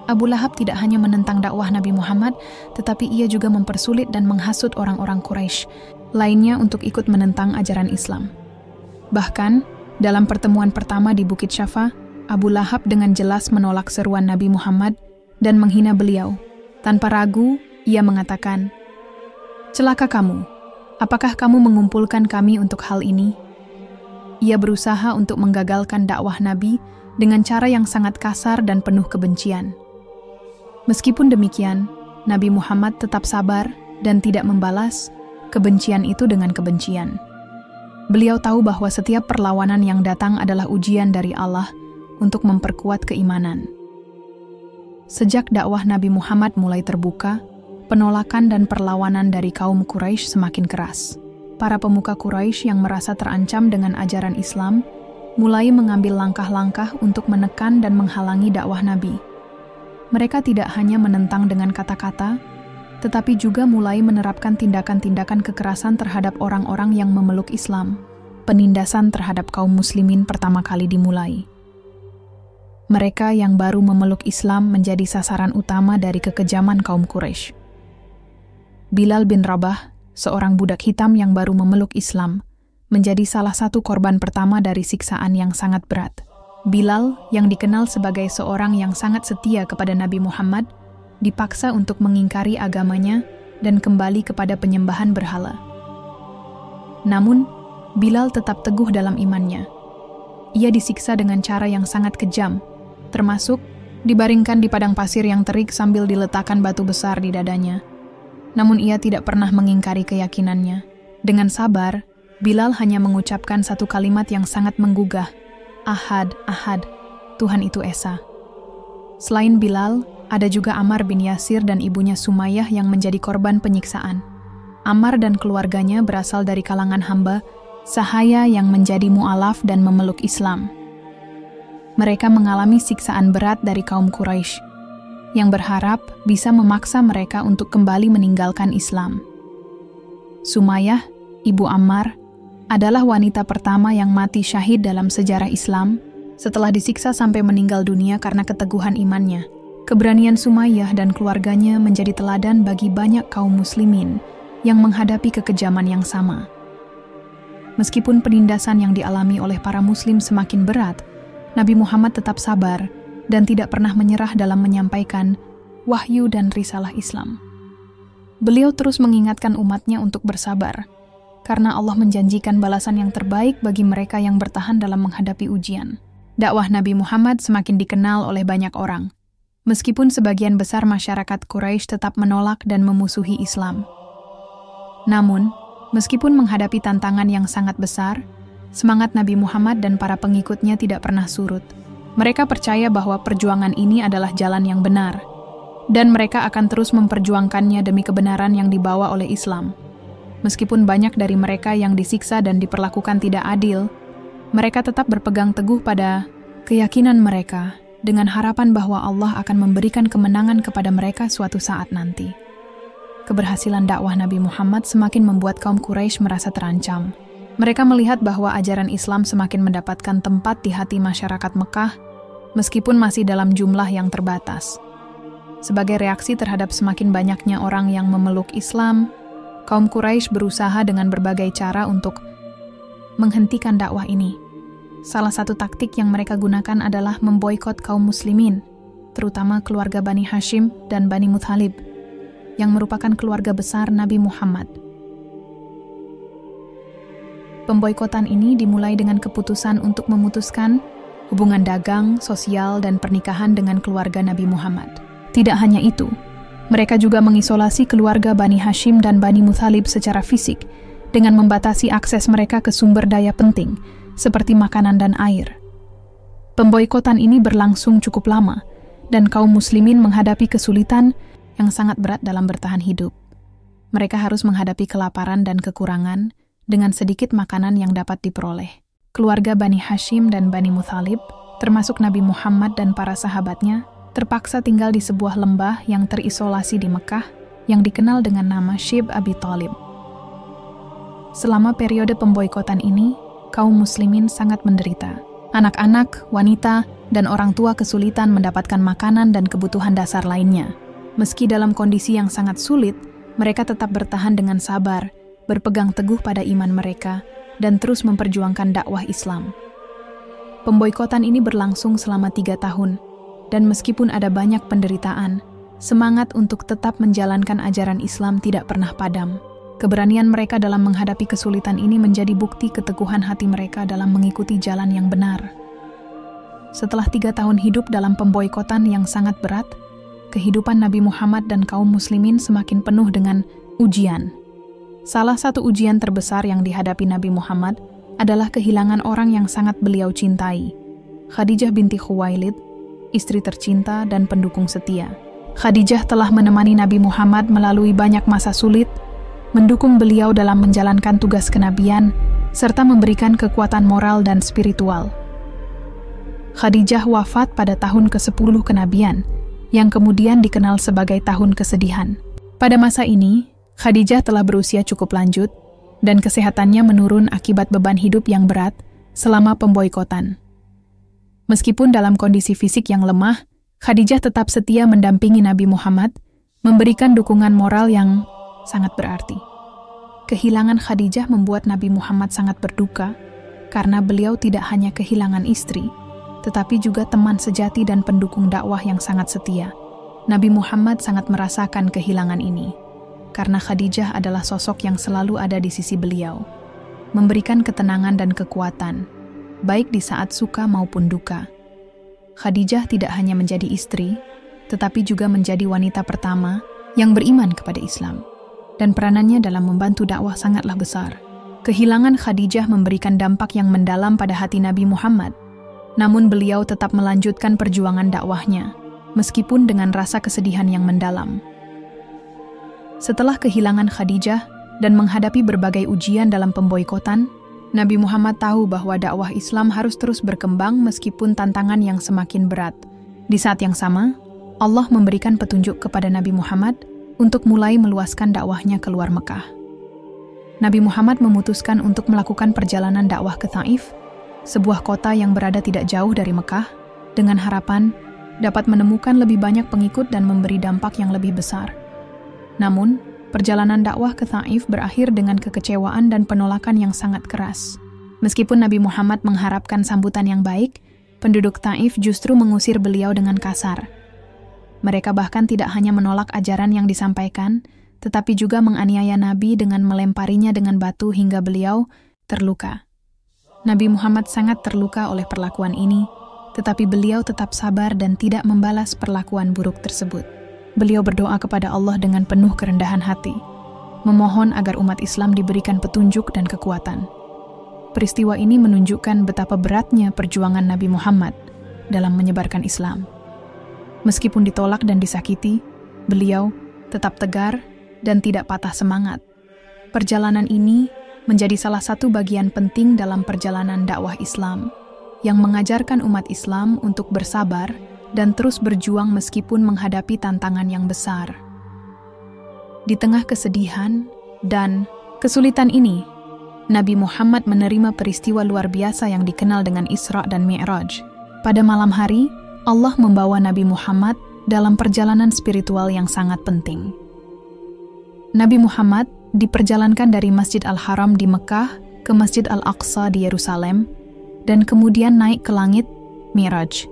Abu Lahab tidak hanya menentang dakwah Nabi Muhammad, tetapi ia juga mempersulit dan menghasut orang-orang Quraisy lainnya untuk ikut menentang ajaran Islam. Bahkan, dalam pertemuan pertama di Bukit Syafa, Abu Lahab dengan jelas menolak seruan Nabi Muhammad dan menghina beliau. Tanpa ragu, ia mengatakan, "Celaka kamu, apakah kamu mengumpulkan kami untuk hal ini?" Ia berusaha untuk menggagalkan dakwah Nabi dengan cara yang sangat kasar dan penuh kebencian. Meskipun demikian, Nabi Muhammad tetap sabar dan tidak membalas kebencian itu dengan kebencian. Beliau tahu bahwa setiap perlawanan yang datang adalah ujian dari Allah untuk memperkuat keimanan. Sejak dakwah Nabi Muhammad mulai terbuka, penolakan dan perlawanan dari kaum Quraisy semakin keras. Para pemuka Quraisy yang merasa terancam dengan ajaran Islam mulai mengambil langkah-langkah untuk menekan dan menghalangi dakwah Nabi. Mereka tidak hanya menentang dengan kata-kata, tetapi juga mulai menerapkan tindakan-tindakan kekerasan terhadap orang-orang yang memeluk Islam. Penindasan terhadap kaum muslimin pertama kali dimulai. Mereka yang baru memeluk Islam menjadi sasaran utama dari kekejaman kaum Quraisy. Bilal bin Rabah, seorang budak hitam yang baru memeluk Islam, menjadi salah satu korban pertama dari siksaan yang sangat berat. Bilal, yang dikenal sebagai seorang yang sangat setia kepada Nabi Muhammad, dipaksa untuk mengingkari agamanya dan kembali kepada penyembahan berhala. Namun, Bilal tetap teguh dalam imannya. Ia disiksa dengan cara yang sangat kejam, termasuk dibaringkan di padang pasir yang terik sambil diletakkan batu besar di dadanya. Namun ia tidak pernah mengingkari keyakinannya. Dengan sabar, Bilal hanya mengucapkan satu kalimat yang sangat menggugah, Ahad, Ahad, Tuhan itu Esa. Selain Bilal, ada juga Ammar bin Yasir dan ibunya Sumayyah yang menjadi korban penyiksaan. Ammar dan keluarganya berasal dari kalangan hamba sahaya yang menjadi mu'alaf dan memeluk Islam. Mereka mengalami siksaan berat dari kaum Quraisy, yang berharap bisa memaksa mereka untuk kembali meninggalkan Islam. Sumayyah, ibu Ammar, adalah wanita pertama yang mati syahid dalam sejarah Islam setelah disiksa sampai meninggal dunia karena keteguhan imannya. Keberanian Sumayyah dan keluarganya menjadi teladan bagi banyak kaum muslimin yang menghadapi kekejaman yang sama. Meskipun penindasan yang dialami oleh para muslim semakin berat, Nabi Muhammad tetap sabar dan tidak pernah menyerah dalam menyampaikan wahyu dan risalah Islam. Beliau terus mengingatkan umatnya untuk bersabar, karena Allah menjanjikan balasan yang terbaik bagi mereka yang bertahan dalam menghadapi ujian. Dakwah Nabi Muhammad semakin dikenal oleh banyak orang, meskipun sebagian besar masyarakat Quraisy tetap menolak dan memusuhi Islam. Namun, meskipun menghadapi tantangan yang sangat besar, semangat Nabi Muhammad dan para pengikutnya tidak pernah surut. Mereka percaya bahwa perjuangan ini adalah jalan yang benar, dan mereka akan terus memperjuangkannya demi kebenaran yang dibawa oleh Islam. Meskipun banyak dari mereka yang disiksa dan diperlakukan tidak adil, mereka tetap berpegang teguh pada keyakinan mereka dengan harapan bahwa Allah akan memberikan kemenangan kepada mereka suatu saat nanti. Keberhasilan dakwah Nabi Muhammad semakin membuat kaum Quraisy merasa terancam. Mereka melihat bahwa ajaran Islam semakin mendapatkan tempat di hati masyarakat Mekah, meskipun masih dalam jumlah yang terbatas. Sebagai reaksi terhadap semakin banyaknya orang yang memeluk Islam, kaum Quraisy berusaha dengan berbagai cara untuk menghentikan dakwah ini. Salah satu taktik yang mereka gunakan adalah memboikot kaum muslimin, terutama keluarga Bani Hashim dan Bani Muthalib, yang merupakan keluarga besar Nabi Muhammad. Pemboikotan ini dimulai dengan keputusan untuk memutuskan hubungan dagang, sosial, dan pernikahan dengan keluarga Nabi Muhammad. Tidak hanya itu, mereka juga mengisolasi keluarga Bani Hashim dan Bani Muthalib secara fisik dengan membatasi akses mereka ke sumber daya penting, seperti makanan dan air. Pemboikotan ini berlangsung cukup lama, dan kaum muslimin menghadapi kesulitan yang sangat berat dalam bertahan hidup. Mereka harus menghadapi kelaparan dan kekurangan dengan sedikit makanan yang dapat diperoleh. Keluarga Bani Hashim dan Bani Muthalib, termasuk Nabi Muhammad dan para sahabatnya, terpaksa tinggal di sebuah lembah yang terisolasi di Mekah yang dikenal dengan nama Shib Abi Thalib. Selama periode pemboikotan ini, kaum muslimin sangat menderita. Anak-anak, wanita, dan orang tua kesulitan mendapatkan makanan dan kebutuhan dasar lainnya. Meski dalam kondisi yang sangat sulit, mereka tetap bertahan dengan sabar, berpegang teguh pada iman mereka, dan terus memperjuangkan dakwah Islam. Pemboikotan ini berlangsung selama 3 tahun, dan meskipun ada banyak penderitaan, semangat untuk tetap menjalankan ajaran Islam tidak pernah padam. Keberanian mereka dalam menghadapi kesulitan ini menjadi bukti keteguhan hati mereka dalam mengikuti jalan yang benar. Setelah 3 tahun hidup dalam pemboikotan yang sangat berat, kehidupan Nabi Muhammad dan kaum muslimin semakin penuh dengan ujian. Salah satu ujian terbesar yang dihadapi Nabi Muhammad adalah kehilangan orang yang sangat beliau cintai, Khadijah binti Khuwailid, istri tercinta dan pendukung setia. Khadijah telah menemani Nabi Muhammad melalui banyak masa sulit, mendukung beliau dalam menjalankan tugas kenabian, serta memberikan kekuatan moral dan spiritual. Khadijah wafat pada tahun ke-10 kenabian, yang kemudian dikenal sebagai tahun kesedihan. Pada masa ini, Khadijah telah berusia cukup lanjut dan kesehatannya menurun akibat beban hidup yang berat selama pemboikotan. Meskipun dalam kondisi fisik yang lemah, Khadijah tetap setia mendampingi Nabi Muhammad, memberikan dukungan moral yang sangat berarti. Kehilangan Khadijah membuat Nabi Muhammad sangat berduka, karena beliau tidak hanya kehilangan istri, tetapi juga teman sejati dan pendukung dakwah yang sangat setia. Nabi Muhammad sangat merasakan kehilangan ini, karena Khadijah adalah sosok yang selalu ada di sisi beliau, memberikan ketenangan dan kekuatan, baik di saat suka maupun duka. Khadijah tidak hanya menjadi istri, tetapi juga menjadi wanita pertama yang beriman kepada Islam, dan peranannya dalam membantu dakwah sangatlah besar. Kehilangan Khadijah memberikan dampak yang mendalam pada hati Nabi Muhammad, namun beliau tetap melanjutkan perjuangan dakwahnya, meskipun dengan rasa kesedihan yang mendalam. Setelah kehilangan Khadijah dan menghadapi berbagai ujian dalam pemboikotan, Nabi Muhammad tahu bahwa dakwah Islam harus terus berkembang meskipun tantangan yang semakin berat. Di saat yang sama, Allah memberikan petunjuk kepada Nabi Muhammad untuk mulai meluaskan dakwahnya keluar Mekah. Nabi Muhammad memutuskan untuk melakukan perjalanan dakwah ke Thaif, sebuah kota yang berada tidak jauh dari Mekah, dengan harapan dapat menemukan lebih banyak pengikut dan memberi dampak yang lebih besar. Namun, perjalanan dakwah ke Thaif berakhir dengan kekecewaan dan penolakan yang sangat keras. Meskipun Nabi Muhammad mengharapkan sambutan yang baik, penduduk Thaif justru mengusir beliau dengan kasar. Mereka bahkan tidak hanya menolak ajaran yang disampaikan, tetapi juga menganiaya Nabi dengan melemparinya dengan batu hingga beliau terluka. Nabi Muhammad sangat terluka oleh perlakuan ini, tetapi beliau tetap sabar dan tidak membalas perlakuan buruk tersebut. Beliau berdoa kepada Allah dengan penuh kerendahan hati, memohon agar umat Islam diberikan petunjuk dan kekuatan. Peristiwa ini menunjukkan betapa beratnya perjuangan Nabi Muhammad dalam menyebarkan Islam. Meskipun ditolak dan disakiti, beliau tetap tegar dan tidak patah semangat. Perjalanan ini menjadi salah satu bagian penting dalam perjalanan dakwah Islam, yang mengajarkan umat Islam untuk bersabar dan terus berjuang meskipun menghadapi tantangan yang besar. Di tengah kesedihan dan kesulitan ini, Nabi Muhammad menerima peristiwa luar biasa yang dikenal dengan Isra dan Mi'raj. Pada malam hari, Allah membawa Nabi Muhammad dalam perjalanan spiritual yang sangat penting. Nabi Muhammad diperjalankan dari Masjid Al-Haram di Mekah ke Masjid Al-Aqsa di Yerusalem, dan kemudian naik ke langit Mi'raj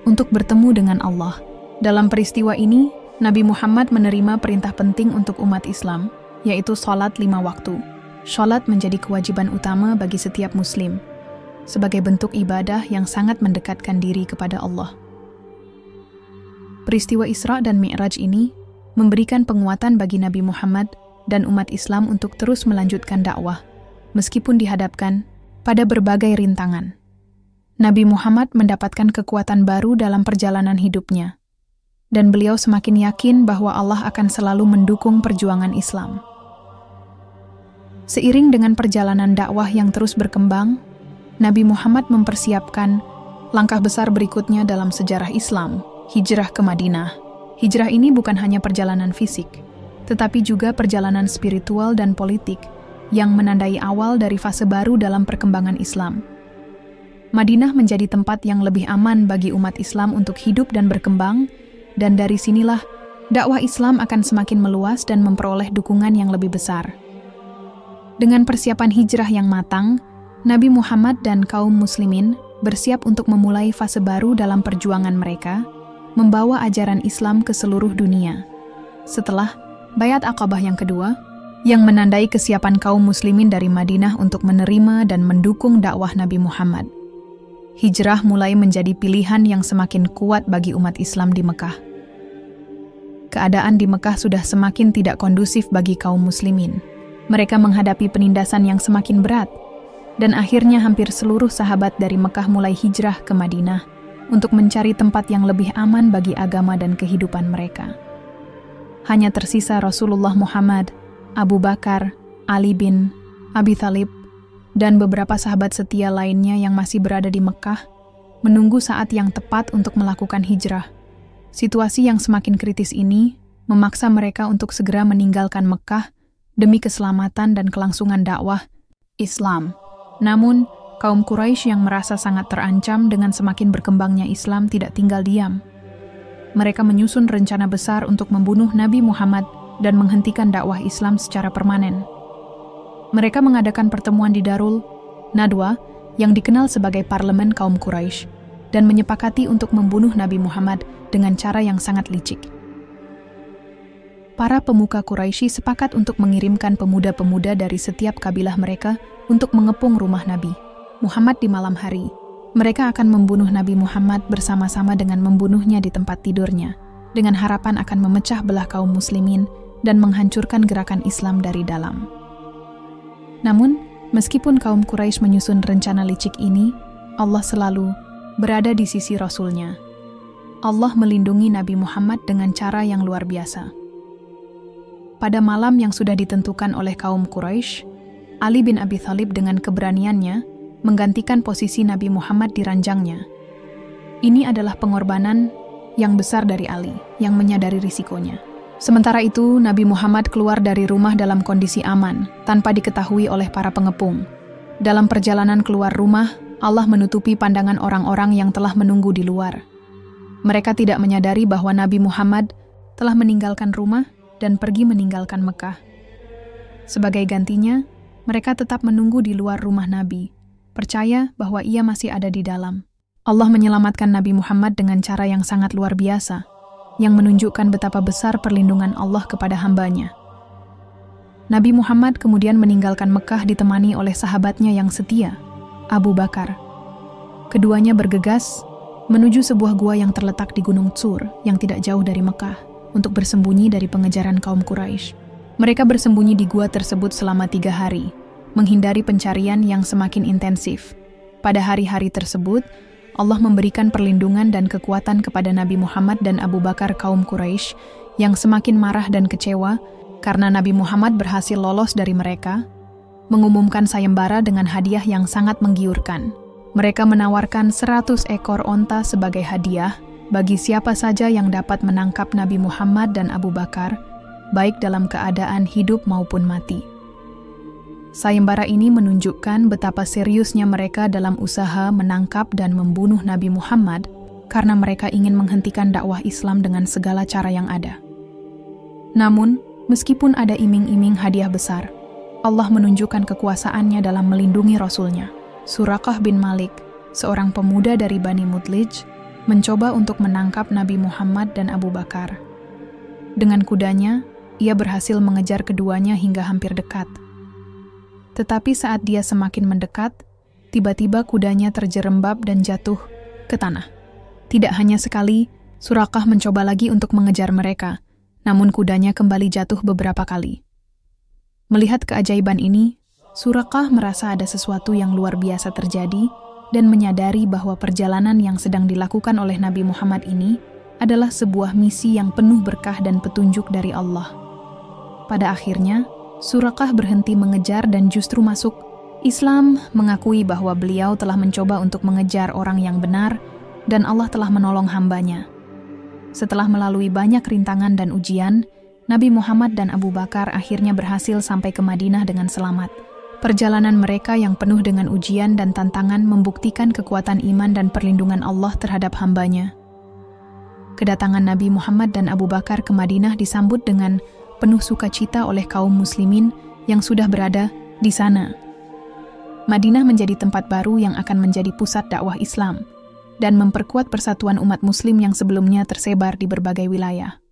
untuk bertemu dengan Allah. Dalam peristiwa ini, Nabi Muhammad menerima perintah penting untuk umat Islam, yaitu sholat 5 waktu. Sholat menjadi kewajiban utama bagi setiap muslim, sebagai bentuk ibadah yang sangat mendekatkan diri kepada Allah. Peristiwa Isra dan Mi'raj ini memberikan penguatan bagi Nabi Muhammad dan umat Islam untuk terus melanjutkan dakwah, meskipun dihadapkan pada berbagai rintangan. Nabi Muhammad mendapatkan kekuatan baru dalam perjalanan hidupnya, dan beliau semakin yakin bahwa Allah akan selalu mendukung perjuangan Islam. Seiring dengan perjalanan dakwah yang terus berkembang, Nabi Muhammad mempersiapkan langkah besar berikutnya dalam sejarah Islam, hijrah ke Madinah. Hijrah ini bukan hanya perjalanan fisik, tetapi juga perjalanan spiritual dan politik yang menandai awal dari fase baru dalam perkembangan Islam. Madinah menjadi tempat yang lebih aman bagi umat Islam untuk hidup dan berkembang, dan dari sinilah dakwah Islam akan semakin meluas dan memperoleh dukungan yang lebih besar. Dengan persiapan hijrah yang matang, Nabi Muhammad dan kaum muslimin bersiap untuk memulai fase baru dalam perjuangan mereka, membawa ajaran Islam ke seluruh dunia. Setelah Baiat Aqabah yang kedua, yang menandai kesiapan kaum muslimin dari Madinah untuk menerima dan mendukung dakwah Nabi Muhammad, hijrah mulai menjadi pilihan yang semakin kuat bagi umat Islam di Mekah. Keadaan di Mekah sudah semakin tidak kondusif bagi kaum muslimin. Mereka menghadapi penindasan yang semakin berat, dan akhirnya hampir seluruh sahabat dari Mekah mulai hijrah ke Madinah untuk mencari tempat yang lebih aman bagi agama dan kehidupan mereka. Hanya tersisa Rasulullah Muhammad, Abu Bakar, Ali bin Abi Thalib, dan beberapa sahabat setia lainnya yang masih berada di Mekah, menunggu saat yang tepat untuk melakukan hijrah. Situasi yang semakin kritis ini memaksa mereka untuk segera meninggalkan Mekah demi keselamatan dan kelangsungan dakwah Islam. Namun, kaum Quraisy yang merasa sangat terancam dengan semakin berkembangnya Islam tidak tinggal diam. Mereka menyusun rencana besar untuk membunuh Nabi Muhammad dan menghentikan dakwah Islam secara permanen. Mereka mengadakan pertemuan di Darul Nadwa yang dikenal sebagai parlemen kaum Quraisy dan menyepakati untuk membunuh Nabi Muhammad dengan cara yang sangat licik. Para pemuka Quraisy sepakat untuk mengirimkan pemuda-pemuda dari setiap kabilah mereka untuk mengepung rumah Nabi Muhammad di malam hari. Mereka akan membunuh Nabi Muhammad bersama-sama dengan membunuhnya di tempat tidurnya, dengan harapan akan memecah belah kaum muslimin dan menghancurkan gerakan Islam dari dalam. Namun, meskipun kaum Quraisy menyusun rencana licik ini, Allah selalu berada di sisi Rasul-Nya. Allah melindungi Nabi Muhammad dengan cara yang luar biasa. Pada malam yang sudah ditentukan oleh kaum Quraisy, Ali bin Abi Thalib dengan keberaniannya menggantikan posisi Nabi Muhammad di ranjangnya. Ini adalah pengorbanan yang besar dari Ali, yang menyadari risikonya. Sementara itu, Nabi Muhammad keluar dari rumah dalam kondisi aman, tanpa diketahui oleh para pengepung. Dalam perjalanan keluar rumah, Allah menutupi pandangan orang-orang yang telah menunggu di luar. Mereka tidak menyadari bahwa Nabi Muhammad telah meninggalkan rumah dan pergi meninggalkan Mekah. Sebagai gantinya, mereka tetap menunggu di luar rumah Nabi, percaya bahwa ia masih ada di dalam. Allah menyelamatkan Nabi Muhammad dengan cara yang sangat luar biasa, yang menunjukkan betapa besar perlindungan Allah kepada hambanya. Nabi Muhammad kemudian meninggalkan Mekah ditemani oleh sahabatnya yang setia, Abu Bakar. Keduanya bergegas menuju sebuah gua yang terletak di Gunung Tsur yang tidak jauh dari Mekah, untuk bersembunyi dari pengejaran kaum Quraisy. Mereka bersembunyi di gua tersebut selama 3 hari, menghindari pencarian yang semakin intensif. Pada hari-hari tersebut, Allah memberikan perlindungan dan kekuatan kepada Nabi Muhammad dan Abu Bakar kaum Quraisy yang semakin marah dan kecewa karena Nabi Muhammad berhasil lolos dari mereka, mengumumkan sayembara dengan hadiah yang sangat menggiurkan. Mereka menawarkan 100 ekor onta sebagai hadiah bagi siapa saja yang dapat menangkap Nabi Muhammad dan Abu Bakar, baik dalam keadaan hidup maupun mati. Sayembara ini menunjukkan betapa seriusnya mereka dalam usaha menangkap dan membunuh Nabi Muhammad karena mereka ingin menghentikan dakwah Islam dengan segala cara yang ada. Namun, meskipun ada iming-iming hadiah besar, Allah menunjukkan kekuasaannya dalam melindungi Rasul-Nya. Suraqah bin Malik, seorang pemuda dari Bani Mudlij, mencoba untuk menangkap Nabi Muhammad dan Abu Bakar. Dengan kudanya, ia berhasil mengejar keduanya hingga hampir dekat. Tetapi saat dia semakin mendekat, tiba-tiba kudanya terjerembab dan jatuh ke tanah. Tidak hanya sekali, Suraqah mencoba lagi untuk mengejar mereka, namun kudanya kembali jatuh beberapa kali. Melihat keajaiban ini, Suraqah merasa ada sesuatu yang luar biasa terjadi dan menyadari bahwa perjalanan yang sedang dilakukan oleh Nabi Muhammad ini adalah sebuah misi yang penuh berkah dan petunjuk dari Allah. Pada akhirnya, Suraqah berhenti mengejar dan justru masuk Islam, mengakui bahwa beliau telah mencoba untuk mengejar orang yang benar dan Allah telah menolong hambanya. Setelah melalui banyak rintangan dan ujian, Nabi Muhammad dan Abu Bakar akhirnya berhasil sampai ke Madinah dengan selamat. Perjalanan mereka yang penuh dengan ujian dan tantangan membuktikan kekuatan iman dan perlindungan Allah terhadap hambanya. Kedatangan Nabi Muhammad dan Abu Bakar ke Madinah disambut dengan penuh sukacita oleh kaum muslimin yang sudah berada di sana. Madinah menjadi tempat baru yang akan menjadi pusat dakwah Islam dan memperkuat persatuan umat muslim yang sebelumnya tersebar di berbagai wilayah.